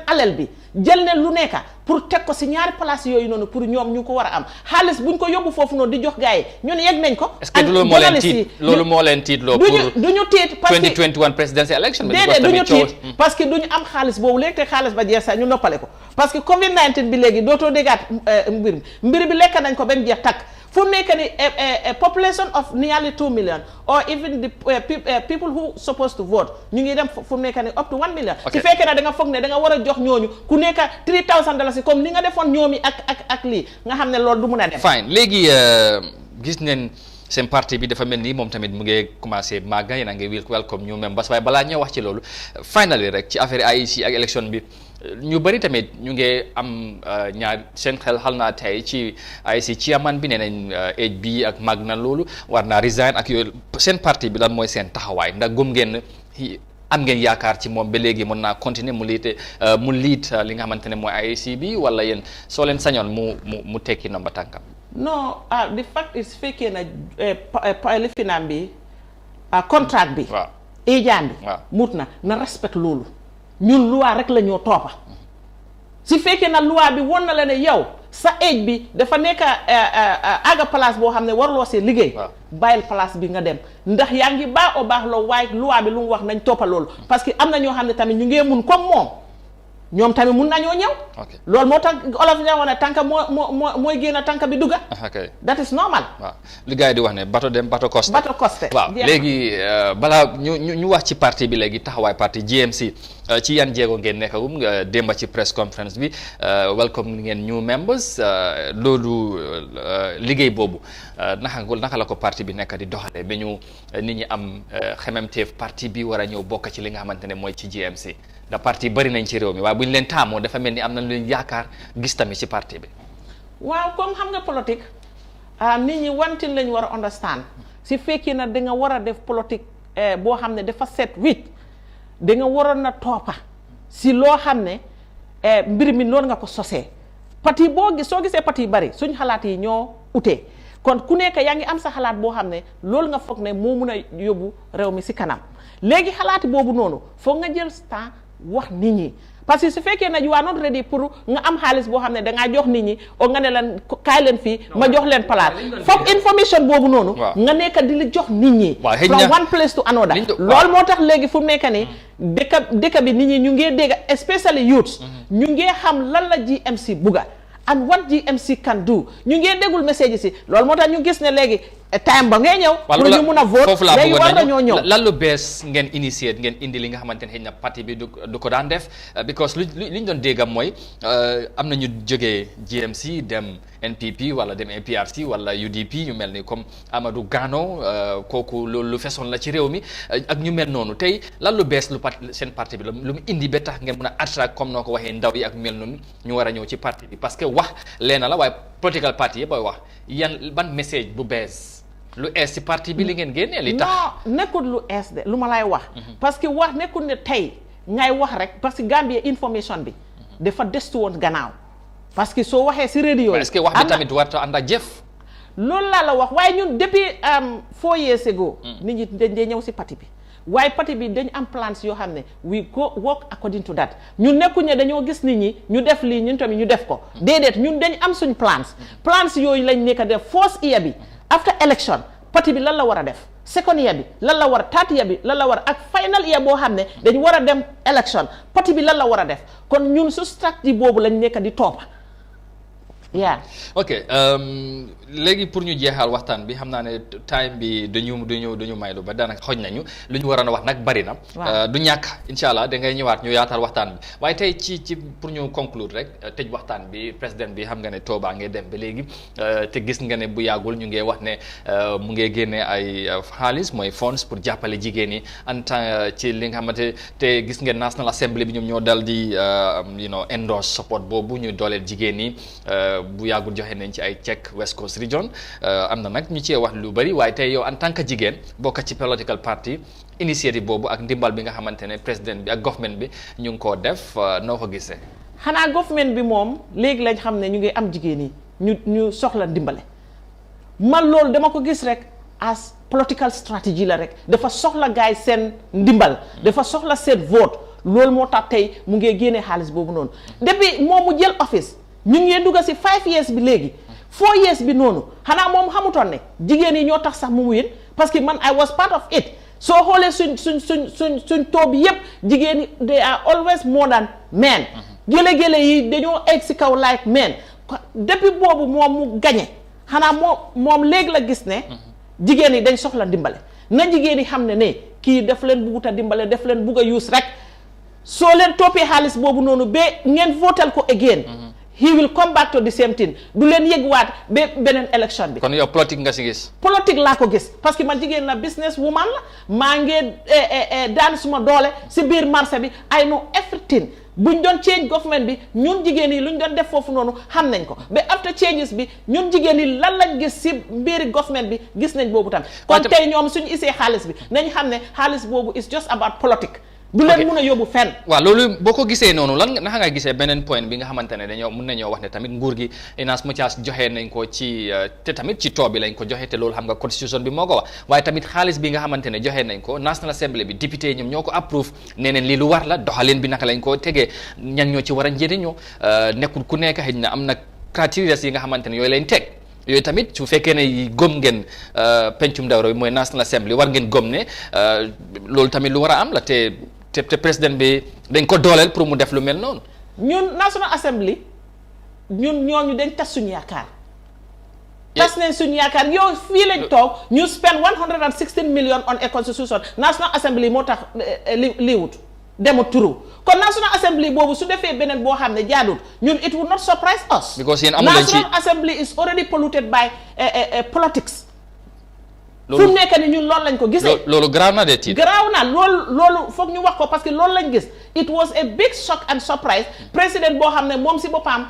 alal bi jël nañ lu nekk pour teg ko si ñaari place yooyu noonu pour ñoom ñu ko war a am xaalis buñ ko yóbbu foofu noonu di jox gars yi ñun yegg nañ ko. est-ce que loolu moo leen tiit loo pour duñu tiit parce que 2021 presidential election. déedéet duñu tiit parce que duñu am xaalis boobu léegi te xaalis ba jeex sax ñu noppale ko parce que Covid-19 bi léegi dootoo déggaat mbir bi lekk nañ ko ba mu jeex takk. fu mu nekk ni a population of nearly 2 million or even the people who supposed to vote ñu ngi dem fu mu nekk ni up to 1 million. su fekkee ne da nga foog ne da nga war a jox ñooñu ku nekk $3,000 comme ni nga defoon ñoomi ak lii nga xam ne loolu du mun a dem. fine léegi gis neen seen parti bi dafa mel ni moom tamit mu ngi commencé màgga yéen a ngi welcome new members waaye balaa ñoo wax ci loolu finally rek ci affaire IEC ak élection bi. ñu bëri tamit ñu ngi am ñaar seen xel xal naa tey ci IEC chairman bi nee nañ age bi ak mag na loolu war naa resign ak yooyu seen parti bi lan mooy seen taxawaay ndax gëm ngeen am ngeen yaakaar ci moom ba léegi mën naa continuer mu liit li nga xamante ne mooy IEC bi wala yéen soo leen sañoon mu tekki nomba tànkam. non the fact is fekkee na lifinaam bi contract bi. waaw ijaan bi. waaw mut na respect loolu. ñun loi rek la ñoo toppa si fekkee na loi bi won na la ne yow sa age bi dafa nekk aga place boo xam ne warloo see liggéey bàyyil place bi nga dem ndax yaa ngi baax o baax loo waaye loi bi lu mu wax nañ toppa loolu parce que am na ñoo xam ne tamit ñu ngee mun comme moom ñoom tamit mun nañoo ñëw loolu moo tax olof ña wax ne tànka mooy génn tànka bi dugga that is normal waaw li gars yi di wax ne bato dem bato costé waaw jeex léegi balaa ñu wax ci parti bi léegi taxawaay parti GMC ci yan jéego ngeen nekkagum démba ci press conference bi welcome ngeen new members loolu liggéey boobu naka la ko parti bi nekk di doxalee ba ñu nit ñi am xememteef parti bi war a ñëw bokk ci li nga xamante ne mooy ci GMC da parti bari nañ ci réew mi waaye bu ñu leen taamoo dafa mel ni am na lu ñu yaakaar gis tamit ci parti bi. waaw comme xam nga politique nit ñi wantin lañ war a understand si fekkee na da nga war a def politique boo xam ne dafa set wicc da nga waroon na toppa si loo xam ne mbir mi noonu nga ko sosee parti soo gisee parti yu bari suñ xalaat yi ñoo utee kon ku nekk yaa ngi am sa xalaat boo xam ne loolu nga foog ne moo mun a yóbbu réew mi si kanam léegi xalaati boobu noonu foog nga jël temps wax nit ñi parce que su fekkee na you are not ready pour nga am xaalis boo xam ne dangaa jox nit ñi o nga ne leen kaay leen fii ma jox leen palaat foog information boobu noonu nga nekk di li jox nit ñi from one place to another loolu moo tax léegi fu mu nekk ni dëkk bi nit ñi ñu ngee dégg especially youths ñu ngee xam lan la GMC bugga and what GMC can do ñu ngee déggul message si loolu moo tax ñu gis ne léegi time ba ngay ñëw pour ñu mun a vote léegi war nañoo ñëw lan lu bees ngeen initiate ngeen indi li nga xamante ne xëy na parti bi du ko daan def because li ñu doon déggam mooy am na ñu jógee GMC dem NPP wala dem APRC wala UDP ñu mel ni comme Amadou Gano kooku loolu lu fesoon la ci réew mi ak ñu mel noonu tey lan lu bees lu seen parti bi lu mu indi ba tax ngeen mun a attract comme noo ko waxee ndaw yi ak mel noonu ñu war a ñëw ci parti bi parce que wax leena la waaye political party yi booy wax yan ban message bu bees lu ees ci parti bi li ngeen génnee li tax non nekkul lu ees de lu ma lay wax parce que wax nekkul ne tey ngay wax rek parce que Gambia information bi dafa destu woon gannaaw parce que soo waxee si radio est-ce que wax bi tamit warta ànd ak jëf loolu laa la wax waaye ñun depuis 4 years ago nit ñi dañ dee ñëw si parti bi waaye parti bi dañ am plans yoo xam ne we go work according to that ñun nekkuñ ne dañoo gis nit ñi ñu def lii ñun tamit ñu def ko déedéet ñun dañ am suñ plans yooyu lañ nekk def first year bi after election parti bi lan la war a def second year bi lan la war a third year bi lan la war a ak final year boo xam ne dañ war a dem election parti bi lan la war a def kon ñun su stratégie boobu lañ nekk di toppa yeah. ok léegi pour ñu jeexal waxtaan bi xam naa ne time bi dañu may lu ba daanaka xoj nañu lu ñu waroon a wax nag bari na. du ñàkk incha allah da ngay ñëwaat ñu yaatal waxtaan bi waaye tey ci pour ñu conclure rek tëj waxtaan bi président bi xam nga ne Toba ngay dem ba léegi te gis nga ne bu yàggul ñu ngi wax ne mu ngi génne ay xaalis mooy funds pour jàppale jigéen ñi en tant ci li nga xamante te gis ngeen National Assembly bi ñoom ñoo dal di endorse support boobu ñu dooleel jigéen ñi bu yàggul joxe nañ ci ay check West Coast Region am na nag ñu cee wax lu bari waaye tey yow en tant que jigéen bokk ci political party initiative boobu ak ndimbal bi nga xamante ne président bi ak government bi ñu ngi koo def noo ko gisee. xanaa government bi moom léegi lañ xam ne ñu ngi am jigéen yi ñu soxla ndimbale man loolu dama ko gis rek as political strategy la rek dafa soxla gaay seen ndimbal dafa soxla seen vote loolu moo tax tey mu ngi génnee xaalis boobu noonu depuis moom mu jël office ñu ngi dugg si 5 years bi léegi 4 years bi noonu xanaa moom xamutoon ne jigéen yi ñoo tax sax mu win parce que man I was part of it soo xoolee suñ taux bi yépp jigéen yi they are always more than men gële yi dañoo egg si kaw like men depuis boobu moom mu gañe xanaa moom léegi la gis ne jigéen yi dañ soxla dimbale na jigéen yi xam ne kii daf leen buggut a dimbale daf leen bugg a use rek soo leen toppee xaalis boobu noonu ba ngeen votal ko again he will come back to the same thing du leen yëgwaat ba beneen élection bi. kon yow politique nga si gis. politique laa ko gis parce que man jigéen la business woman la maa ngi daan suma doole si biir marché bi I know everything buñ doon change government bi ñun jigéen yi luñ doon def foofu noonu xam nañ ko ba after changes bi ñun jigéen yi lan lañ gis si biir government bi gis nañ boobu tam. kon tey ñoom suñu isee xaalis bi nañ xam ne xaalis boobu is just about politique. du leen mun a yóbbu fenn. waaw loolu boo ko gisee noonu lan naka nga gisee beneen point bi nga xamante ne dañoo mun nañoo wax ne tamit nguur gi inaas mucaas joxe nañ ko ci te tamit ci too bi lañ ko joxe te loolu xam nga constitution bi moo ko wax waaye tamit xaalis bi nga xamante ne joxe nañ ko National Assembly bi député yi ñoom ñoo ko approuve nee neen lii lu war la doxaleen bi naka lañ ko tegee ñan ñoo ci war a njëriñoo nekkul ku nekk xëy na am na criteria yi nga xamante ne yooyu lañ teg. yooyu tamit su fekkee ne gëm ngeen pencum ndaw bi mooy National Assembly war ngeen gëm ne loolu tamit lu war a am la te président bi dañ ko dooleel pour mu def lu mel noonu. ñun National Assembly ñun ñooñu dañ tas suñu yaakaar. tas nañ suñu yaakaar yow fii lañ toog ñu spend 116 million on a constitution National Assembly moo tax lii wut demut turu kon National Assembly boobu su defee beneen boo xam ne jaadut ñun it would not surprise us. because yéen amu leen ci National Assembly is already polluted by politics. fu mu nekk ni ñun loolu lañ ko gisee. loolu garaaw na de tiit. garaaw na loolu foog ñu wax ko parce que loolu lañ gis it was a big shock and surprise président boo xam ne moom si boppam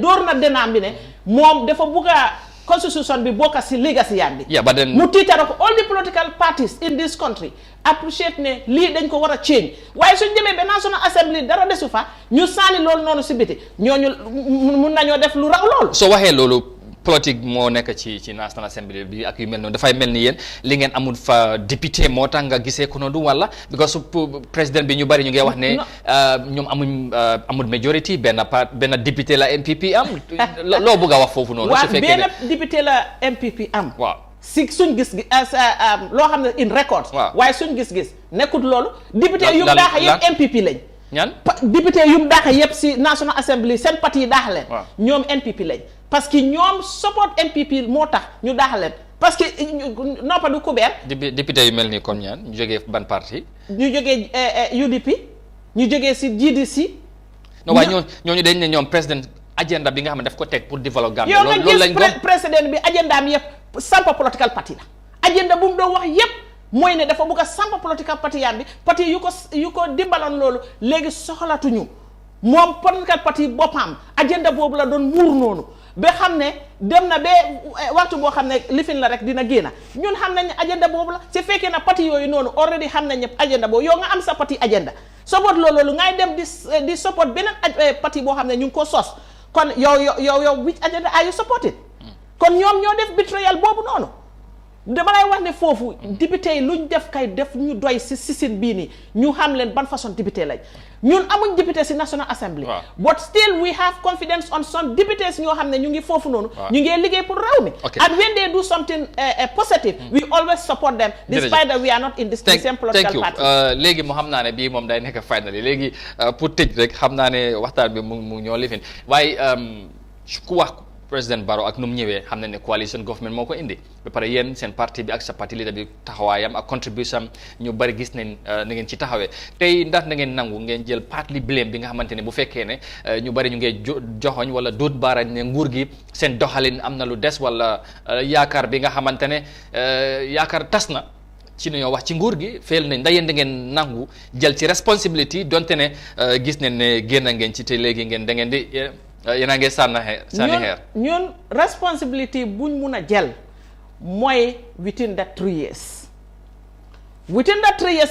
door na denaam bi ne moom dafa bugg a constitution bi bokka si legacy yam bi. yeah but then mu tiitara ko all the political parties in this country appreciate ne lii dañ ko war a change waaye suñ demee ba National Assembly dara desu fa ñu saani loolu noonu si biti ñooñu mun nañoo def lu raw loolu. soo waxee loolu. politique moo nekk ci National Assembly bi ak yu mel noonu dafay mel ni yéen li ngeen amul fa député moo tax nga gisee ko noonu wala because président bi ñu bari ñu ngi wax ne ñoom amul majority benn député la MPP am loo bëgg a wax foofu noonu. su fekkee ne benn député la MPP am. waaw si suñ gis-gis loo xam ne in record. waaw waaye suñ gis-gis nekkut loolu. député yu mu daax yëpp MPP lañ. ñan député yu mu daax yëpp si National Assembly seen parti yi daax leen. ñoom NPP lañ. parce que ñoom support NPP moo tax ñu daaxaleen parce que noppa du kubéer. député yu mel nii comme ñaan ñu jógee ban parti. ñu jógee UDP ñu jógee si GDC. non waaye ñooñu dañ ne ñoom président agenda bi nga xam ne daf ko teg pour développer Gambie. loolu lañ yow nga gis président bi agendaam yëpp sampa political party la. agenda bu mu doon wax yëpp mooy ne dafa bëgg a sampa political party yaam bi parti yu ko dimbaloon loolu léegi soxlatuñu moom political party boppam agenda boobu la doon muur noonu. ba xam ne dem na ba waxtu boo xam ne lifin la rek dina génn ñun xam nañ ne agenda boobu la su fekkee na parti yooyu noonu already xam nañ ne agenda boobu yow nga am sa parti agenda support loolu ngay dem di support beneen parti boo xam ne ñu ngi ko sos kon yow which agenda are you supporting kon ñoom ñoo def betrayal boobu noonu dama lay wax ne foofu député yi luñ def kay def ñu doy si sisin bii nii ñu xam leen ban façon député lañ ñun amuñ député si National Assembly. but still we have confidence on some députés ñoo xam ne ñu ngi foofu noonu. ñu ngi liggéey pour réew mi. and when they do something positive. we always support them. despite that we are not in the same political party. léegi mu xam naa ne bii moom day nekk final léegi pour tëj rek xam naa ne waxtaan bi mu ñoo lifin waaye ku wax président Barrow ak nu mu ñëwee xam nañ ne coalition government moo ko indi ba pare yéen seen parti bi ak sa parti leader bi taxawaayam ak contribution ñu bari gis nañ na ngeen ci taxawee tey ndax na ngeen nangu ngeen jël partly blame bi nga xamante ne bu fekkee ne ñu bari ñu ngee joxoñ wala duut baarañ ne nguur gi seen doxalin am na lu des wala yaakaar bi nga xamante ne yaakaar tas na ci ñoo wax ci nguur gi feel nañ ndax yéen da ngeen nangu jël ci responsibility donte ne gis nañ ne génn ngeen ci te léegi ngeen da ngeen di yéen a ngi sànni xeer ñun responsibility buñ mun a jël mooy within that 3 years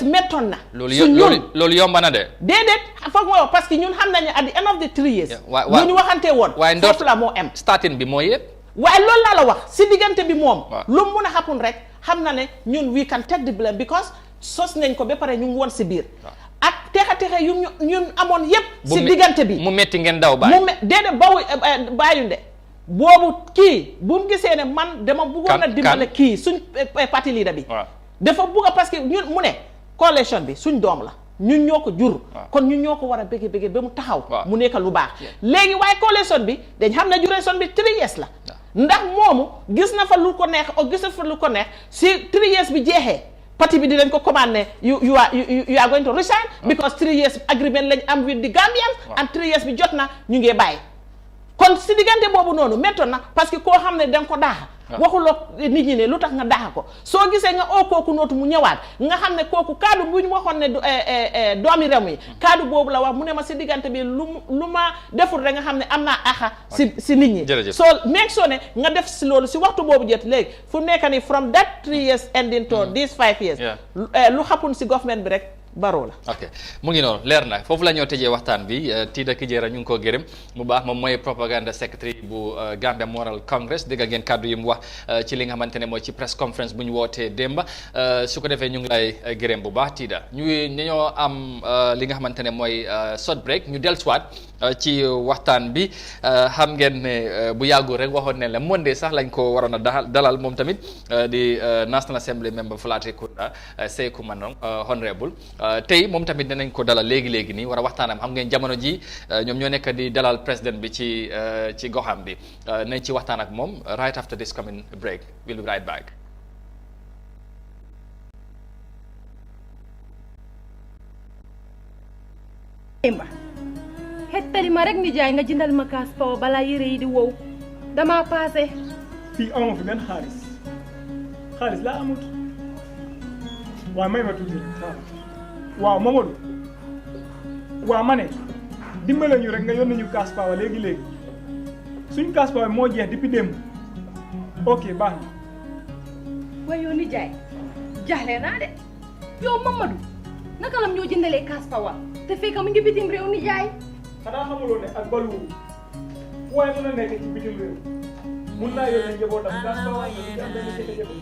méttoon na. loolu yomba na de. déedéet foog ma wax parce que ñun xam nañu at the end of the 3 years. lu ñu waxante woon. waaye foofu la moo am. starting bi mooy yëpp. waaye loolu laa la wax si diggante bi moom. lu mu mun a happen rek xam na ne ñun we can take the blame because sos nañ ko ba pare ñu ngi woon si biir. ak texa yu ñun amoon yépp si diggante bi mu metti ngeen daw bàyyi déedéet bàyyunde boobu kii bu mu gisee ne man dama bëggoon a dimbale kii suñ parti leader bi dafa bëgg a parce que ñun mu ne coalition bi suñ doom la ñun ñoo ko jur kon ñun ñoo ko war a bége ba mu taxaw mu nekk lu baax léegi waaye coalition bi dañ xam ne duration bi 3 years la ndax moomu gis na fa lu ko neex o gis na fa lu ko neex si 3 years bi jeexee parti bi dinañ ko commandé you are going to resign because 3 years agreement lañ am with the Gambians and 3 years bi jot na ñu ngee bàyyi kon si diggante boobu noonu méttoon na parce que koo xam ne danga ko daaxa waxuloo nit ñi ne lu tax nga daaxa ko soo gisee nga kooku nootu mu ñëwaat nga xam ne kooku kaddu bu ñu waxoon ne doomi réew mi kaddu boobu la wax mu ne ma si diggante bi lu ma deful rek nga xam ne am naa axa si nit ñi soo meeg soo ne nga def si loolu si waxtu boobu jot léegi fu nekk ni from that 3 years ending to these 5 years lu xapun si government bi rek Barrow la. ok mu ngi noonu leer na foofu la ñoo tëjee waxtaan bi Tida Kijera ñu ngi ko gërëm mu baax moom mooy propaganda secretary bu Gambia Moral Congress dégg ngeen kàddu yi mu wax ci li nga xamante ne mooy ci press conference bu ñu wootee démba su ko defee ñu ngi lay gërëm bu baax Tida ñoo am li nga xamante ne mooy short break ñu dellusiwaat ci waxtaan bi xam ngeen ne bu yàggul rek waxoon ne la Monday sax lañ ko waroon a dalal moom tamit di National Assembly member Fulatrikunda Seeku Manong honorable tey moom tamit dinañ ko dalal léegi nii war a waxtaanam xam ngeen jamono ji ñoom ñoo nekk di dalal président bi ci goxam bi nañ ci waxtaan ak moom right after this coming break we'll be right back. xettali ma rek ni jaay nga jëndal ma kaas pawa balaa yére yi di wow dama paase. fii amoo fi benn xaalis laa amut waaw may ma tuuti waaw Mamadou waaw ma ne dimbale ñu rek nga yónnee ñu kaas pawa léegi suñ kaas pawa moo jeex depuis démb ok baax na. waaye yow ni jaay jaaxle naa de yow Mamadou naka lam ñoo jëndalee kaas pawa te fekk mu ngi bitim réew ni jaay. xanaa xamuloo ne ak balu waaye mën a nekk ci bitim réew mun naa yónnee njabootam kaas pawa nga ci am benn jafe-jafe.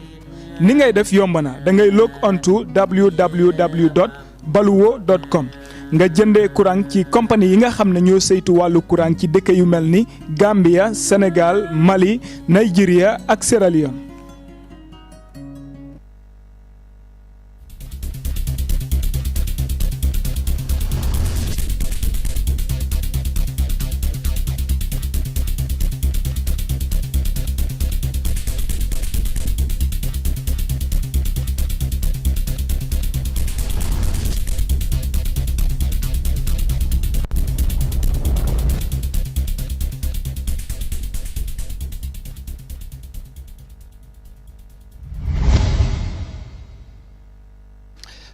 ni ngay def yomb na da ngay log on to www.baluwo.com nga jëndee courant ci compagnie yi nga xam ne ñoo saytu wàllu courant ci dëkk yu mel ni Gambia Sénégal Mali Nigeria ak Sierra Leone.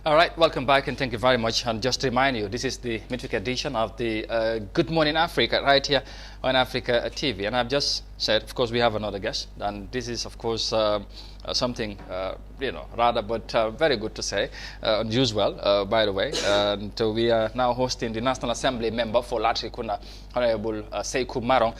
All right, welcome back and thank you very much. And just to remind you, this is the midweek edition of the Good Morning Africa right here on Africa TV. And I've just said, of course, we have another guest. And this is, of course, something, rather, but very good to say, unusual, by the way. And we are now hosting the National Assembly member for Latrikunda, Honorable Seeku Marong,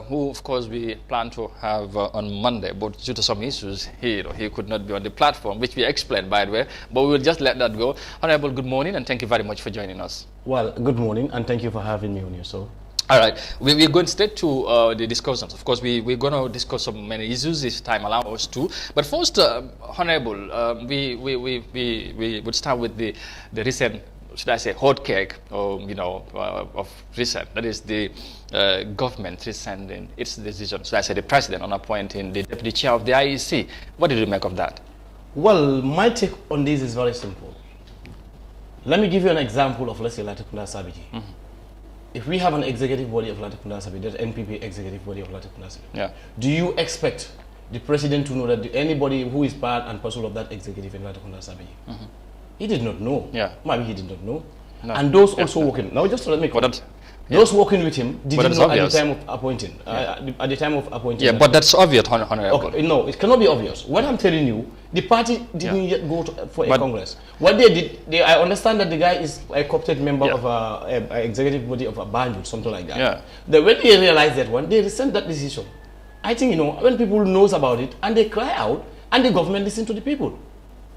who, of course, we plan to have on Monday. But due to some issues, he could not be on the platform, which we explained, by the way. But we will just let that go. Honorable, good morning, and thank you very much for joining us. Well, good morning, and thank you for having me on your show. All right, we're going straight to the discussions. Of course, we're going to discuss so many issues if time allows us to. But first, Honorable, we would start with the recent should I say, hot cake, or of recent. That is the government rescinding its decision. Should I say the president on appointing the deputy chair of the IEC? What did you make of that? Well, my take on this is very simple. Let me give you an example of, let's say, Latikunda Sabiji. If we have an executive body of Latikunda Sabiji, that NPP executive body of Latikunda Sabiji, do you expect the president to know that anybody who is part and parcel of that executive in Latikunda Sabiji? He did not know. Maybe he did not know. No. And those also working. Now, just let me comment. Those working with him did not know at the time of appointing. At the time of appointing. Yeah, but that's obvious, Honorable. Okay, no, it cannot be obvious. What I'm telling you, the party didn't yet go for a congress. What they did, I understand that the guy is a co-opted member of an executive body of a Banjul, something like that. When they realized that one, they resent that decision. I think, when people knows about it and they cry out and the government listen to the people.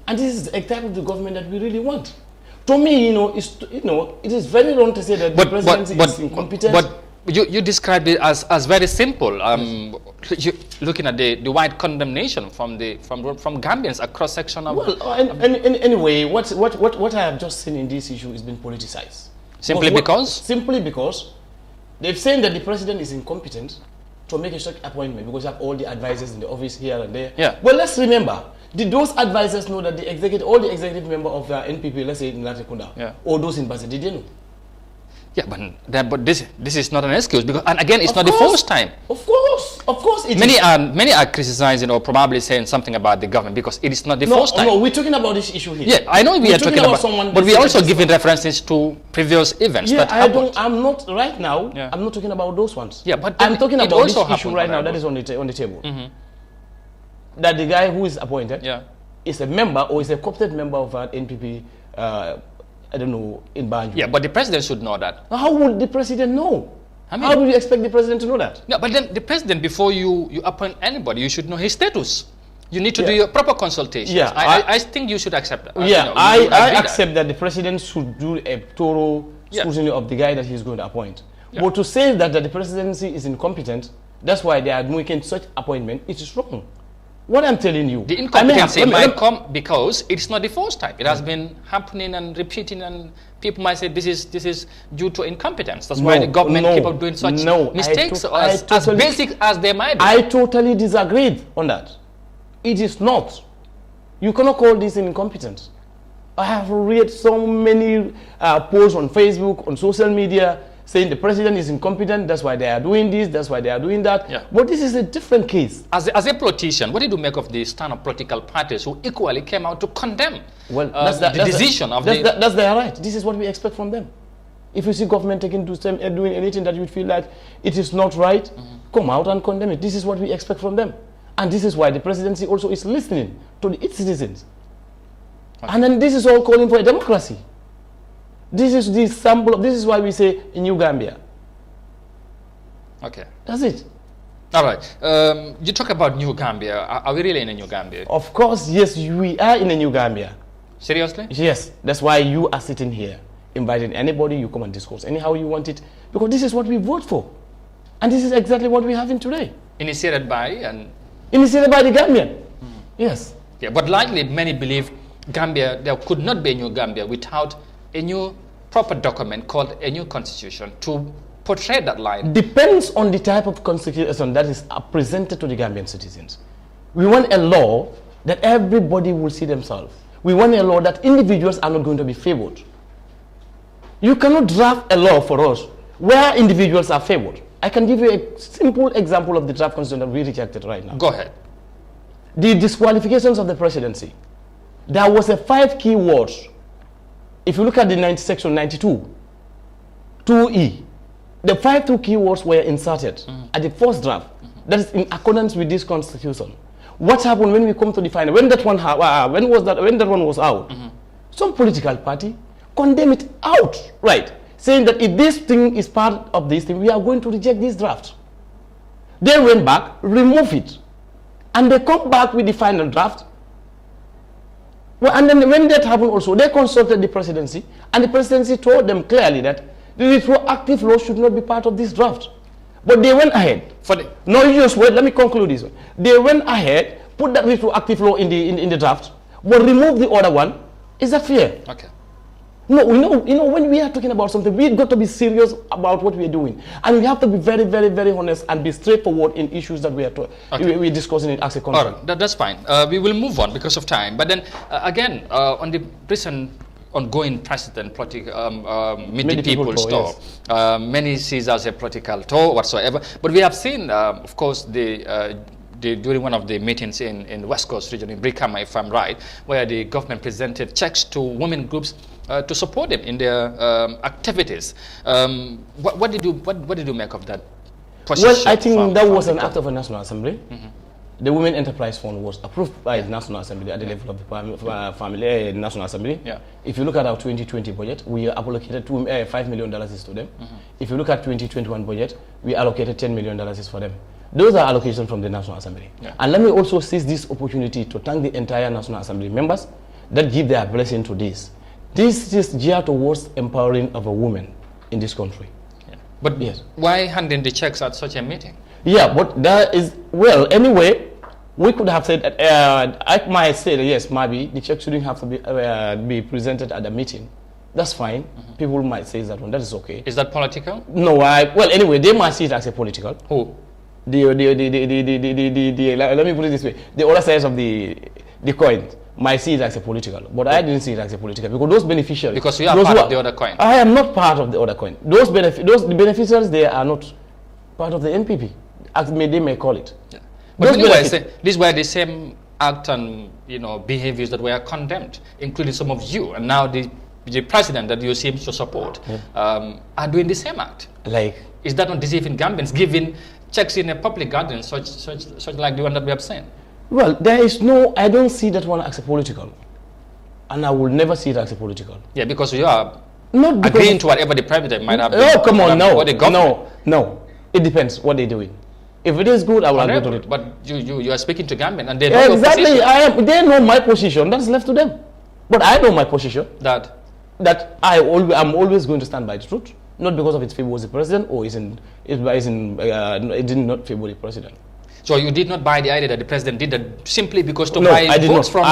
And this is the type of the government that we really want. To me, it is very wrong to say that the presidency is incompetent. But you described it as very simple. Looking at the wide condemnation from Gambians across section of. Well, anyway, what I have just seen in this issue has been politicized. Simply because? Simply because they've said that the president is incompetent to make a such appointment because you have all the advisors in the office here and there. Well, let's remember. Did those advisors know that all the executive member of the NPP, let's say in Latikunda, or those in Basa, did they know? Yeah, but this is not an excuse because, and again, it's not the first time. Of course, many are criticizing or probably saying something about the government because it is not the first time. No, we're talking about this issue here. Yeah, I know we are talking about someone, but we're also giving references to previous events that happened. I'm not right now. I'm not talking about those ones. Yeah, but I'm talking about this issue right now that is on the table. That the guy who is appointed is a member or is a co-opted member of an NPP, I don't know, in Banjul. Yeah, but the president should know that. How would the president know? How do you expect the president to know that? No, but then the president, before you appoint anybody, you should know his status. You need to do your proper consultations. Yeah, I think you should accept that. I accept that the president should do a thorough scrutiny of the guy that he's going to appoint. But to say that the presidency is incompetent, that's why they are making such appointment, it is wrong. What I'm telling you, the incompetency might come because it's not the first time. It has been happening and repeating, and people might say this is due to incompetence. That's why the government keep on doing such mistakes as basic as they might be. I totally disagree on that. It is not. You cannot call this incompetence. I have read so many posts on Facebook, on social media, saying the president is incompetent, that's why they are doing this, that's why they are doing that. But this is a different case. As a politician, what did you make of the stand of political parties who equally came out to condemn the decision of the... That's their right. This is what we expect from them. If you see government taking to doing anything that you feel like it is not right, come out and condemn it. This is what we expect from them. And this is why the presidency also is listening to its citizens. And then this is all calling for a democracy. This is the sample of, this is why we say in New Gambia. Okay. That's it. All right. You talk about New Gambia. Are we really in a New Gambia? Of course, yes, we are in a New Gambia. Seriously? Yes. That's why you are sitting here, inviting anybody, you come and discuss anyhow you want it, because this is what we vote for. And this is exactly what we have in today. Initiated by Initiated by the Gambian. Yes. Yeah, but likely many believe Gambia, there could not be a New Gambia without a new proper document called a new constitution to portray that line. Depends on the type of constitution that is presented to the Gambian citizens. We want a law that everybody will see themselves. We want a law that individuals are not going to be favored. You cannot draft a law for us where individuals are favored. I can give you a simple example of the draft constitution that we rejected right now. Go ahead. The disqualifications of the presidency. There was a 5 key words. If you look at the section 92, 2E, the 5 keywords were inserted at the first draft. That is in accordance with this constitution. What happened when we come to the final? When that one was out, some political party condemned it out, right? Saying that if this thing is part of this thing, we are going to reject this draft. They went back, removed it, and they come back with the final draft. Well, and then when that happened also, they consulted the presidency, and the presidency told them clearly that the retroactive law should not be part of this draft. But they went ahead. No, you just wait, let me conclude this one. They went ahead, put that retroactive law in the draft, but remove the other one. Is that fair? Okay. No, when we are talking about something, we've got to be serious about what we're doing. And we have to be very, very, very honest and be straightforward in issues that we're discussing it as a country. All right, that's fine. We will move on because of time. But then, again, on the recent ongoing president meet the people tour, yes. Many sees as a political tour whatsoever. But we have seen, of course, during one of the meetings in West Coast region, in Brikama, if I'm right, where the government presented checks to women groups to support them in their activities. What did you make of that position? Well, I think that was an act of a National Assembly. The Women Enterprise Fund was approved by the National Assembly at the level of the National Assembly. Yeah. If you look at our 2020 budget, we allocated $5 million to them. If you look at 2021 budget, we allocated $10 million for them. Those are allocations from the National Assembly. Yeah. And let me also seize this opportunity to thank the entire National Assembly members that give their blessing to this. This is geared towards empowering of a woman in this country. Yeah. But yes, why handing the checks at such a meeting? Yeah, but that is, well, anyway, we could have said, I might say, yes, maybe the check shouldn't have to be presented at the meeting. That's fine. People might say that one. That is okay. Is that political? No, well, anyway, they might see it as a political. Who? Let me put it this way. The other sides of the coin might see it as a political, but I didn't see it as a political because those beneficiaries. Because you are part of the other coin. I am not part of the other coin. The beneficiaries, they are not part of the NPP, as they may call it. Yeah. But these were the same act and behaviors that were condemned, including some of you, and now the president that you seem to support are doing the same act. Like, is that not deceiving Gambians, giving checks in a public gathering, such like the one that we have seen? Well, I don't see that one as a political, and I will never see it as a political. Yeah, because you are not agreeing to whatever the president might have. Oh, come on, no. It depends what they're doing. If it is good, I will agree to it. But you are speaking to Gambian, and they know exactly. They know my position. That's left to them. But I know my position. That I'm always going to stand by the truth. Not because of its favor the president or it did not favor the president. So you did not buy the idea that the president did that simply because to buy votes from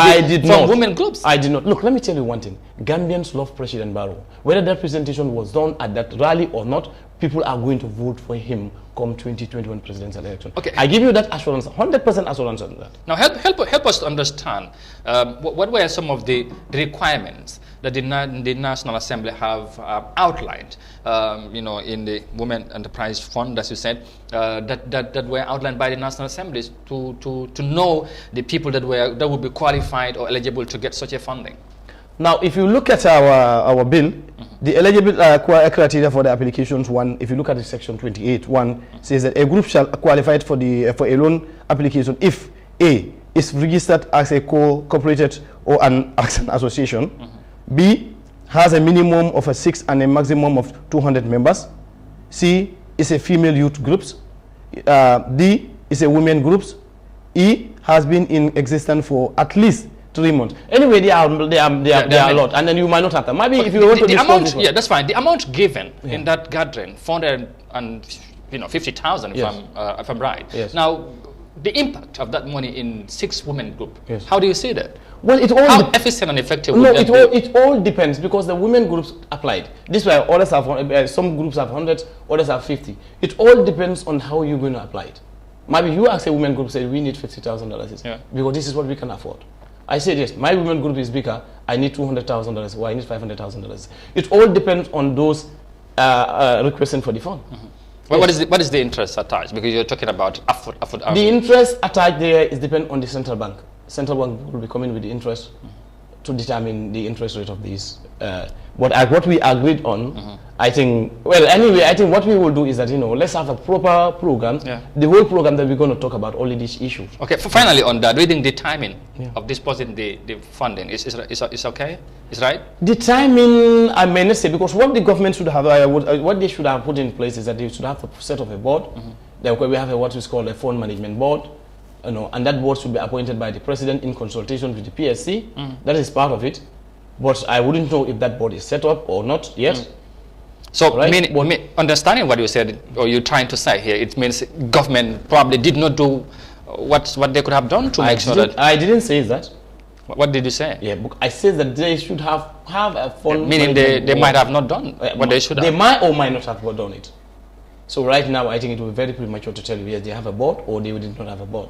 women groups? I did not. Look, let me tell you one thing. Gambians love President Barrow. Whether that presentation was done at that rally or not, people are going to vote for him come 2021 presidential election. Okay. I give you that assurance, 100% assurance on that. Now help us to understand what were some of the requirements that the National Assembly have outlined, in the Women Enterprise Fund, as you said, that were outlined by the National Assembly to know the people that would be qualified or eligible to get such a funding. Now, if you look at our bill, the eligibility criteria for the applications, if you look at the section 28, says that a group shall qualify for a loan application if A is registered as a cooperated or as an association, B has a minimum of 6 and a maximum of 200 members, C is a female youth groups, D is a women groups, E has been in existence for at least 3 months. Anyway, they are a lot, and then you might not have that. Maybe if you want to discuss amount, that's fine. The amount given in that gathering, 450,000, if I'm right. Yes. Now, the impact of that money in 6 women group. Yes. How do you see that? Well, how efficient and effective would that be? It all depends because the women groups applied. This way, others have some groups have 100, others have 50. It all depends on how you're going to apply it. Maybe you ask a women group, say we need $50,000 because this is what we can afford. I said yes, my women group is bigger. I need $200,000 or I need $500,000. It all depends on those requesting for the fund. Well, yes. What is the interest attached? Because you're talking about the interest attached there is depend on the central bank. Central bank will be coming with the interest to determine the interest rate of these. But what we agreed on, I think, well, anyway, I think what we will do is that, let's have a proper program, the whole program that we're going to talk about only these issues. Okay, finally on that, reading the timing of disposing the funding, is okay? Is right? The timing, I may not say, because what the government should have, what they should have put in place is that they should have to set up a board. Then we have what is called a fund management board. And that board should be appointed by the president in consultation with the PSC. That is part of it. But I wouldn't know if that board is set up or not yet. So, understanding what you said, or you're trying to say here, it means government probably did not do what they could have done to make sure that... I didn't say that. What did you say? Yeah, I said that they should have a fund. Meaning they might have not done what they should have. They might or might not have done it. So right now, I think it will be very premature to tell you yes, they have a board or they did not have a board.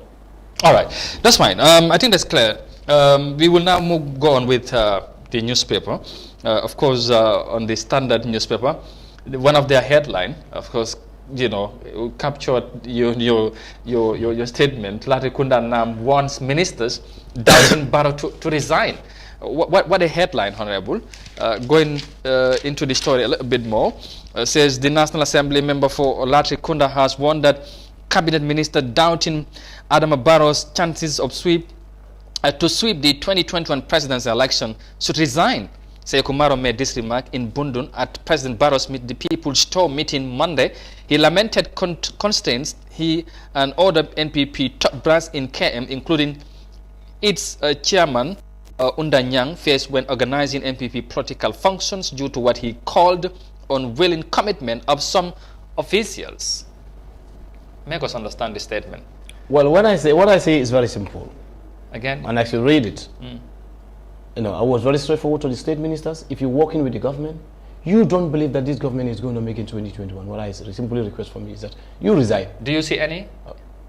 All right, that's fine. I think that's clear. We will now go on with the newspaper. Of course, on the Standard newspaper, one of their headline, of course, you know, captured your statement. Latrikunda Nam wants ministers doubting Barrow to resign. What a headline, Honorable. Going into the story a little bit more, says the National Assembly member for Latrikunda has warned that cabinet minister doubting Adama Barrow's chances of to sweep the 2021 presidential election should resign. Sekumaro made this remark in Bundun at President Barrow's Meet the People's Store meeting Monday. He lamented constraints he and other NPP top brass in KM, including its chairman Undanyang, faced when organizing NPP political functions due to what he called unwilling commitment of some officials. Make us understand the statement. Well, what I say is very simple. Again, and I should read it. You know, I was very straightforward to the state ministers. If you're working with the government, you don't believe that this government is going to make it in 2021. What I simply request from you is that you resign. Do you see any?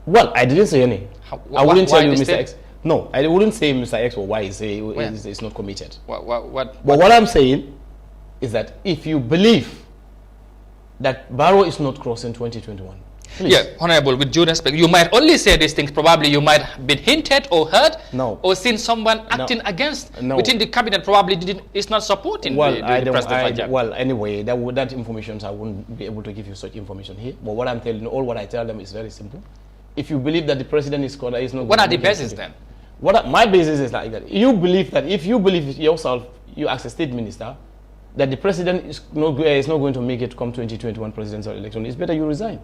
Well, I didn't say any. I wouldn't tell you Mr. X. No, I wouldn't say Mr. X or Y is not committed. But what I'm saying is that if you believe that Barrow is not crossing 2021, please. Yeah, Honorable, with due respect, you might only say these things, probably you might have been hinted or heard or seen someone acting against within the cabinet, probably is not supporting the president. Well, anyway, that information, I wouldn't be able to give you such information here. But what I'm telling you, all what I tell them is very simple. If you believe that the president is not... What are the bases then? My basis is like that. You believe that if you believe yourself, you as a state minister, that the president is not going to make it come 2021 presidential election, it's better you resign.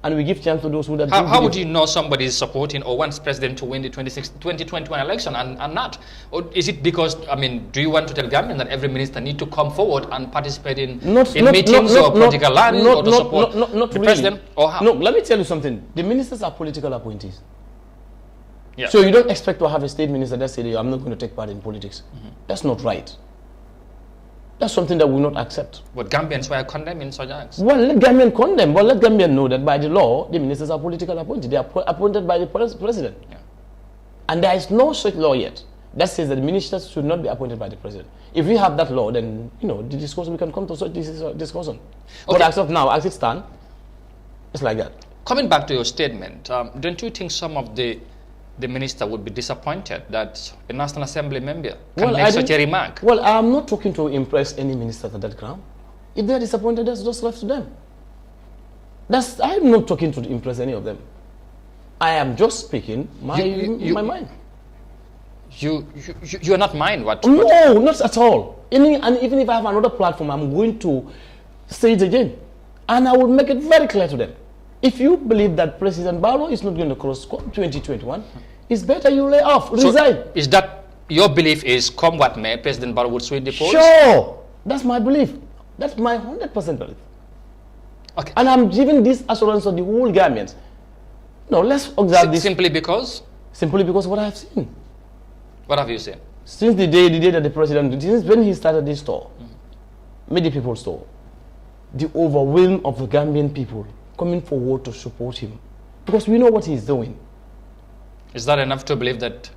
And we give chance to those who that. How would you know somebody is supporting or wants president to win the 2021 election and not? Or is it because, I mean, do you want to tell government that every minister need to come forward and participate in meetings or political rallies or to support the president? Or how? No, let me tell you something. The ministers are political appointees. Yeah. So you don't expect to have a state minister that says, I'm not going to take part in politics. That's not right. That's something that we will not accept. But Gambians were condemning such acts. Well, let Gambians condemn, but let Gambians know that by the law, the ministers are politically appointed. They are appointed by the president. Yeah. And there is no such law yet that says that the ministers should not be appointed by the president. If we have that law, then, you know, the discussion, we can come to such discussion. Okay. But as of now, as it stands, it's like that. Coming back to your statement, don't you think some of the minister would be disappointed that a National Assembly member can make such a remark? Well, I'm not talking to impress any minister at that ground. If they're disappointed, that's just left to them. I'm not talking to impress any of them. I am just speaking my mind. You are not mind what? No, not at all. And even if I have another platform, I'm going to say it again. And I will make it very clear to them. If you believe that President Barrow is not going to cross 2021, it's better you lay off, resign. So is that your belief is, come what may, President Barrow would swing the polls? Sure, that's my belief. That's my 100% belief. Okay. And I'm giving this assurance to the whole Gambians. No, let's observe this. Simply because? Simply because what I have seen. What have you seen? Since the day that the president, since when he started this store, made the people's store, the overwhelm of the Gambian people coming forward to support him, because we know what he's doing. Is that enough to believe that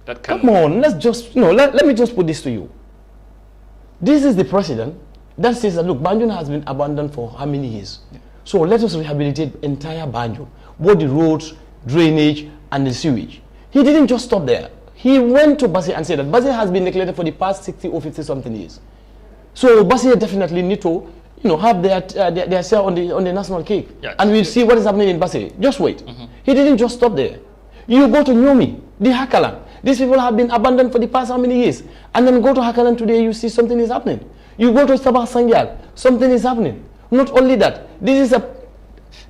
can... Come on, let's just, let me just put this to you. This is the president that says that, look, Banjul has been abandoned for how many years? Yeah. So let us rehabilitate entire Banjul, both the roads, drainage, and the sewage. He didn't just stop there. He went to Basel and said that Basel has been neglected for the past 60 or 50 something years. So Basel definitely need to have their share on the national cake. Yeah, and we'll see what is happening in Basel. Just wait. He didn't just stop there. You go to Nyomi, the Hakalan. These people have been abandoned for the past how many years? And then go to Hakalan today, you see something is happening. You go to Sabah Sangyal, something is happening. Not only that, this is a...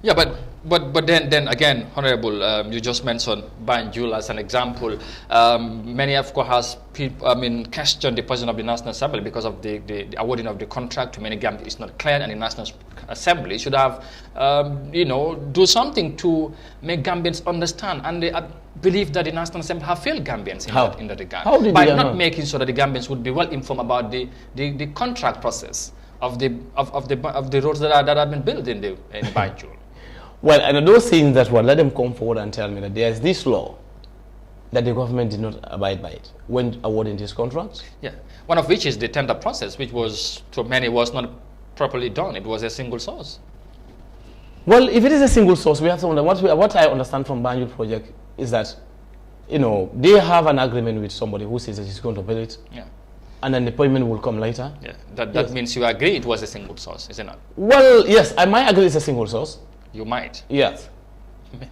Yeah, but But then again, Honorable, you just mentioned Banjul as an example. Many of course has questioned the position of the National Assembly because of the awarding of the contract to many Gambians is not clear, and the National Assembly should have do something to make Gambians understand, and they believe that the National Assembly have failed Gambians in that regard. How did by they not making sure that the Gambians would be well informed about the contract process of the roads that have been built in Banjul. Well, and those things that were, let them come forward and tell me that there is this law that the government did not abide by it when awarding these contracts. Yeah, one of which is the tender process, which was to many was not properly done. It was a single source. Well, if it is a single source, we have to understand what I understand from Banjul project is that, they have an agreement with somebody who says that he's going to build it. Yeah. And then the payment will come later. Yeah, that means you agree it was a single source, isn't it? Well, yes, I might agree it's a single source. You might. Yes.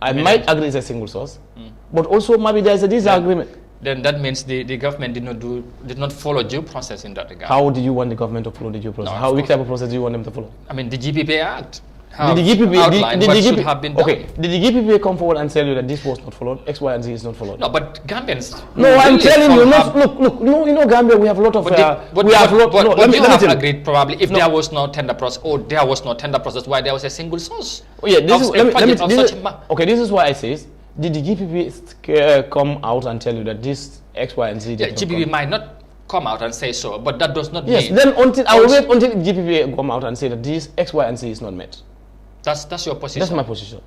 I might agree it's a single source. But also maybe there's a disagreement. Then that means the government did not follow due process in that regard. How do you want the government to follow the due process? Which type of process do you want them to follow? I mean, the GPPA Act. Did the GPPA outline what should have been done. Okay, did the GPPA come forward and tell you that this was not followed, X, Y, and Z is not followed? No, but Gambians. No, I'm telling you, look, Gambia, we have a lot of. But you have agreed probably if there was no tender process, or there was no tender process, why there was a single source. Oh, yeah, this is why I say, did the GPPA come out and tell you that this X, Y, and Z? Yeah, GPPA might not come out and say so, but that does not mean. Yes, then I will wait until GPPA come out and say that this X, Y, and Z is not met. That's your position. That's my position.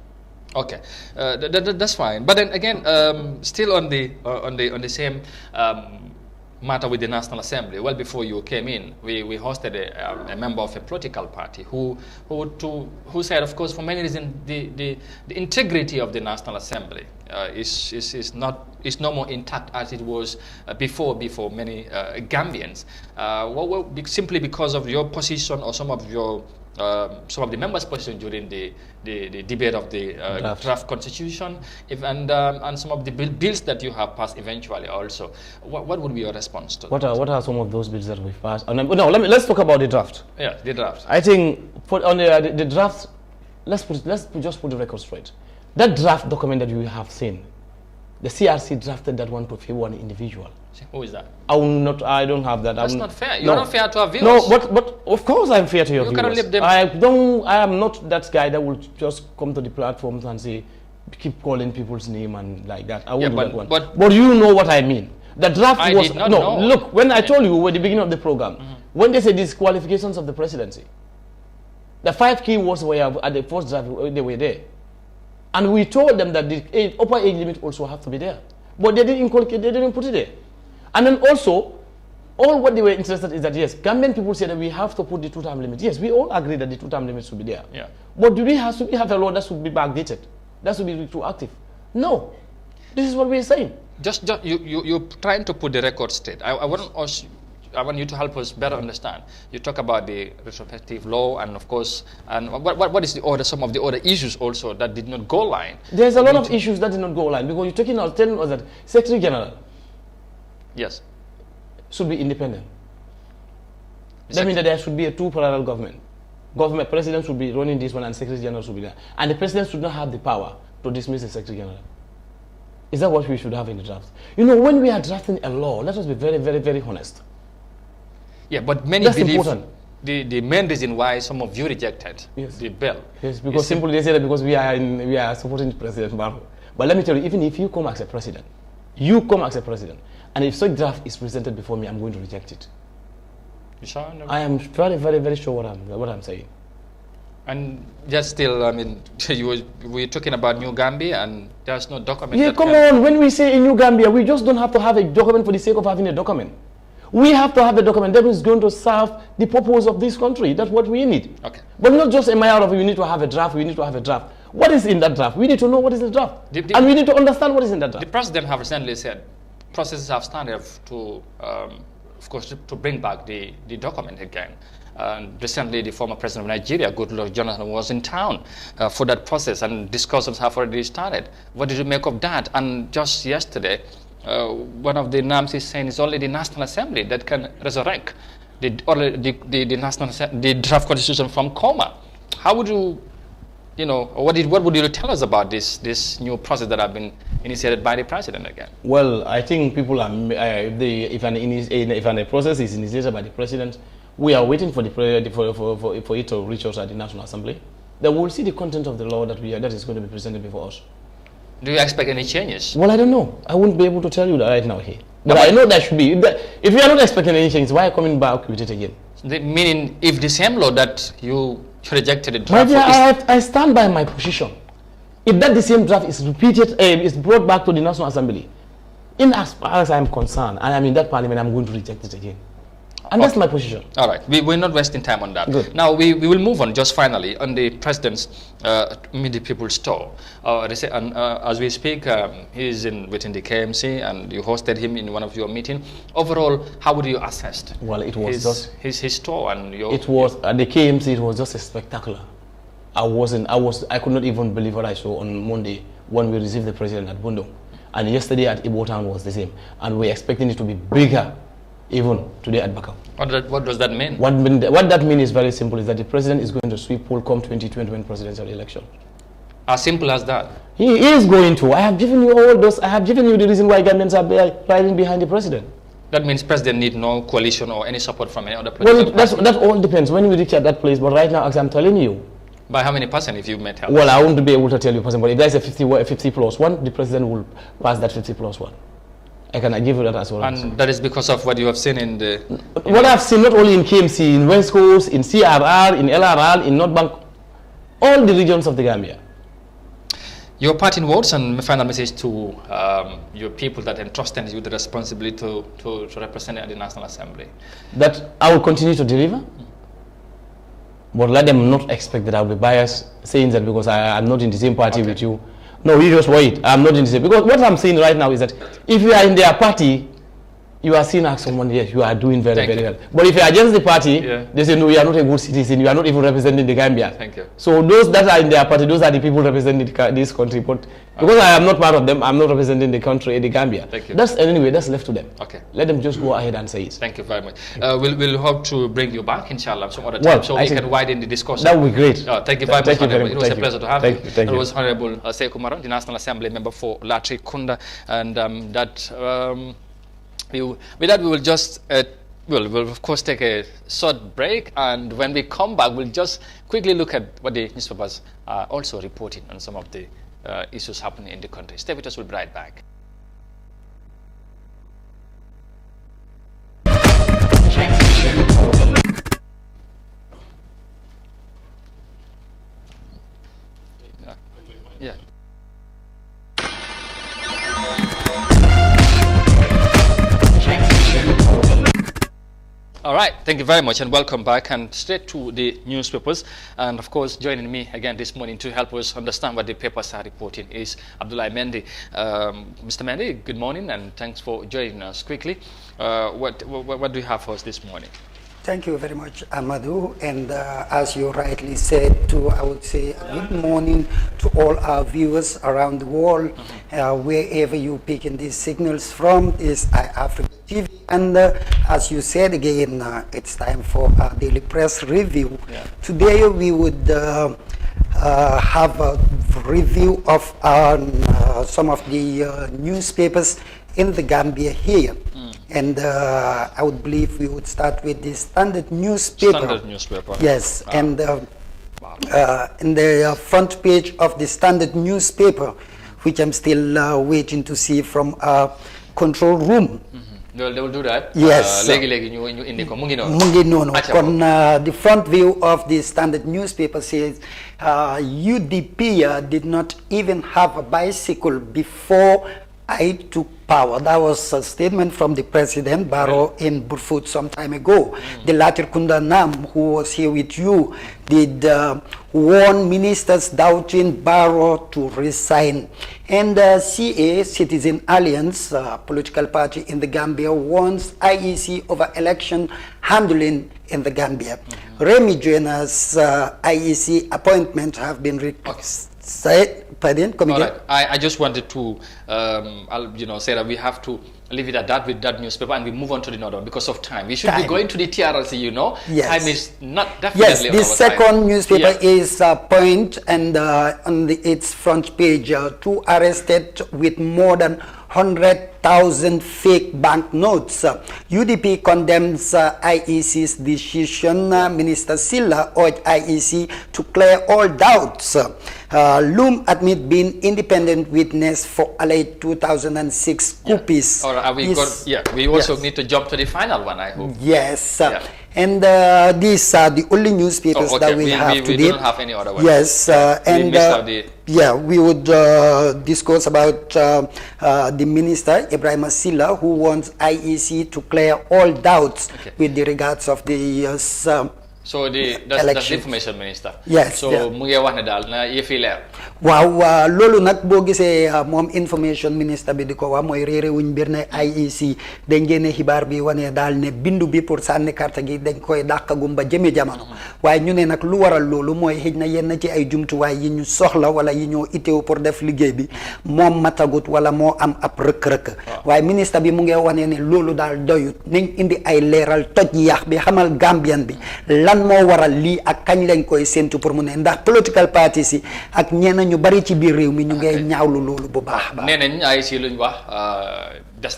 Okay, that's fine. But then again, still on the same matter with the National Assembly. Well, before you came in, we hosted a member of a political party who said, of course, for many reasons, the integrity of the National Assembly is no more intact as it was before many Gambians. Simply because of your position or some of the members' position during the debate of the draft constitution, and some of the bills that you have passed eventually also. What would be your response to that? What are some of those bills that we've passed? No, let's talk about the draft. Yeah, the draft. I think on the draft, let's just put the record straight. That draft document that you have seen, the CRC drafted that one to favor one individual. Who is that? I don't have that. That's not fair. You're not fair to our viewers. No, but of course I'm fair to your viewers. Cannot leave them. I am not that guy that will just come to the platforms and say, keep calling people's name and like that. I won't do that one. But you know what I mean. The draft was did not know. Look, when I told you at the beginning of the program, when they say disqualifications of the presidency, the 5 key words were at the first draft, they were there. And we told them that the upper age limit also have to be there. But they didn't put it there. And then also, all what they were interested is that, yes, Gambian people say that we have to put the 2-term limit. Yes, we all agree that the 2-term limit should be there. Yeah. But do we have a law that should be backdated? That should be retroactive? No. This is what we're saying. Just you're trying to put the record straight. I want you to help us better understand. You talk about the retrospective law, and of course, and what is the order? Some of the other issues also that did not go line. There's a lot of issues that did not go line because you're telling us that Secretary General, yes, should be independent. That means that there should be a 2 parallel government. President should be running this one, and Secretary General should be there, and the president should not have the power to dismiss the Secretary General. Is that what we should have in the draft? When we are drafting a law, let us be very, very, very honest. Yeah, but many believe the main reason why some of you rejected the bill. Yes, because simply they say that because we are supporting President Barrow. But let me tell you, even if you come as a president, and if such draft is presented before me, I'm going to reject it. You sure? I am very, very, very sure what I'm saying. And just still, we're talking about New Gambia, and there's no document. Yeah, come on. When we say in New Gambia, we just don't have to have a document for the sake of having a document. We have to have a document that is going to serve the purpose of this country. That's what we need. Okay. But not just a matter of we need to have a draft, we need to have a draft. What is in that draft? We need to know what is in the draft. And we need to understand what is in that draft. The president have recently said processes have started to, of course, to bring back the document again. Recently, the former president of Nigeria, Goodluck Jonathan, was in town for that process, and discussions have already started. What did you make of that? And just yesterday, one of the NAMs is saying it's only the National Assembly that can resurrect the draft constitution from coma. How would you you know, what would you tell us about this new process that have been initiated by the president again? Well, I think people are if a process is initiated by the president, we are waiting for for it to reach us at the National Assembly. Then we'll see the content of the law that is going to be presented before us. Do you expect any changes? Well, I don't know. I wouldn't be able to tell you that right now here. But I know there should be. If you are not expecting any changes, why are you coming back with it again? Meaning, if the same law that you rejected it, I stand by my position. If the same draft is repeated, is brought back to the National Assembly, in as far as I'm concerned, and I'm in that parliament, I'm going to reject it again. And that's my position. All right. We're not wasting time on that. Good. Now, we will move on just finally on the president's Meet the People's tour. As we speak, he's within the KMC, and you hosted him in one of your meetings. Overall, how would you assess? Well, it was his tour and your... It was, at the KMC, it was just a spectacular. I could not even believe what I saw on Monday when we received the president at Bundo. And yesterday at Ibo Town was the same. And we're expecting it to be bigger even today at Bakau. What does that mean? What that means is very simple, is that the president is going to sweep poll come 2021 presidential election. As simple as that? He is going to. I have given you all those. I have given you the reason why Gambians are riding behind the president. That means president need no coalition or any support from any other president? Well, that all depends when we reach at that place. But right now, as I'm telling you. By how many percent if you met her? Well, I won't be able to tell you percent, but if there's a 50 plus 1, the president will pass that 50 plus 1. I can give you that as well. And that is because of what you have seen in the... What I've seen not only in KMC, in West Coast, in CRR, in LRR, in North Bank, all the regions of the Gambia. Your parting words and final message to your people that entrusted you the responsibility to represent at the National Assembly. That I will continue to deliver, but let them not expect that I will be biased, saying that because I am not in the same party with you. No, you just wait. I'm not in the same. Because what I'm saying right now is that if you are in their party, you are seen as someone, yes, you are doing very well. But if you are against the party, they say, no, you are not a good citizen, you are not even representing the Gambia. Thank you. So those that are in their party, those are the people representing this country. But because I am not part of them, I'm not representing the country, the Gambia. Thank you. Anyway, that's left to them. Okay. Let them just go ahead and say it. Thank you very much. We'll hope to bring you back, inshallah, some other time, so we can widen the discussion. That would be great. Thank you very much, Honorable. It was a pleasure to have you. Thank you. It was Honorable Sekou Maron, the National Assembly member for Latri Kunda, and with that, we will just, we'll of course take a short break, and when we come back, we'll just quickly look at what the newspapers are also reporting on some of the issues happening in the country. Stay with us, we'll be right back. Yeah. All right, thank you very much and welcome back, and straight to the newspapers. And of course, joining me again this morning to help us understand what the papers are reporting is Abdullah Mendy. Mr. Mendy, good morning and thanks for joining us quickly. What do you have for us this morning? Thank you very much, Amadou. And as you rightly said, I would say good morning to all our viewers around the world, wherever you picking these signals from. Is Africa TV. And as you said again, it's time for our daily press review. Yeah. Today we would have a review of some of the newspapers in the Gambia here. And I would believe we would start with the Standard newspaper. Standard newspaper. Yes, and in the front page of the Standard newspaper, which I'm still waiting to see from our control room. They will do that? Yes. The front view of the Standard newspaper says UDP did not even have a bicycle before I took power. That was a statement from the President Barrow in Burfoot some time ago. The Latir Kunda Nam, who was here with you, did warn ministers doubting Barrow to resign. And CA, Citizen Alliance, political party in the Gambia, warns IEC over election handling in the Gambia. Remy Joyner's IEC appointment have been Pardon? Come again. Right. I just wanted to, say that we have to leave it at that with that newspaper, and we move on to the another one because of time. We should be going to the TRC, you know. Yes. Time is not definitely Yes, the second newspaper is Point, and on its front page, 2 arrested with more than 100,000 fake banknotes. UDP condemns IEC's decision. Minister Silla urged IEC to clear all doubts. Loom admit being independent witness for alleged 2006 coups. We also need to jump to the final one, I hope. Yes. And these are the only newspapers that we have today. We don't have any other ones. Yes, we would discuss about the minister, Ibrahim Silla, who wants IEC to clear all doubts with the regards of the so that's the information minister. Yes. So mu ngi wax ne daal na yëfi leer. Waaw loolu nag boo gisee moom information minister bi di ko wax mooy réeré wuñ mbir ne IEC dañ génne xibaar bi wane daal ne bindu bi pour sànni carte gi dañ koy dàqagum ba jëme jamono waaye ñu ne nag lu waral loolu mooy xëj na yenn ci ay jumtuwaay yi ñu soxla wala yi ñoo itteewu pour def liggéey bi moom matagut wala moo am ab rëkk-rëkk waaye ministre bi mu ngi wane ne loolu daal doyut nañ indi ay leeral toj yaax bi xamal Gambian bi lan moo waral lii ak kañ lañ koy séntu pour mu ne ndax political parties yi ak ñenn ñu bari ci biir réew mi ñu ngay ñaawlu loolu bu baax baax. nee nañ ay si luñ wax des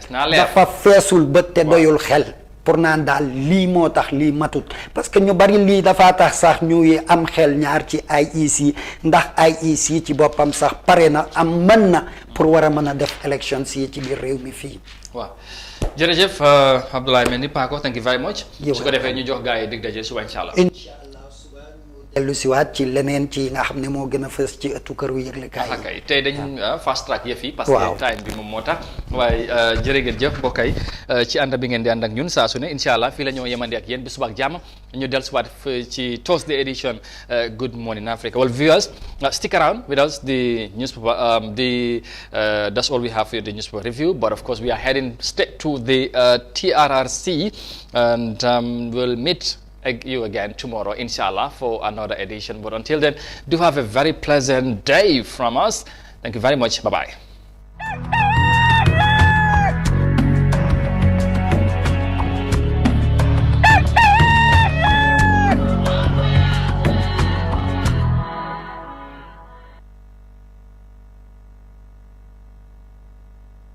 naa leer. dafa feesul bët te doyul xel pour naan daal lii moo tax lii matut parce que ñu bari lii dafa tax sax ñuy am xel ñaar ci IEC ndax IEC ci boppam sax pare na am mën na pour war a mën a def élection si ci biir réew mi fii. waaw jërëjëf Abdoulaye Mendy Paco, thank you very much. su ko defee ñu jox gars yi dig daje suba incha allah. dellu si waat ci leneen ci nga xam ne moo gën a fës ci ëttu këru yëglekaay yi. kay tey dañ fast track yëf yi. parce que time bi moom moo tax. waaye jërëjëf mbokk yi ci ànd bi ngeen di ànd ak ñun saa su ne incha allah fii la ñoo yemandi ak yéen bi suba ak jàmm ñu dellu si waat ci Thursday edition Good Morning Africa. Well, viewers, stick around with us. The newspaper, that's all we have for the newspaper review. But of course, we are heading straight to the TRRC, and we'll meet you again tomorrow, inshallah, for another edition. But until then, do have a very pleasant day from us. Thank you very much. Bye-bye.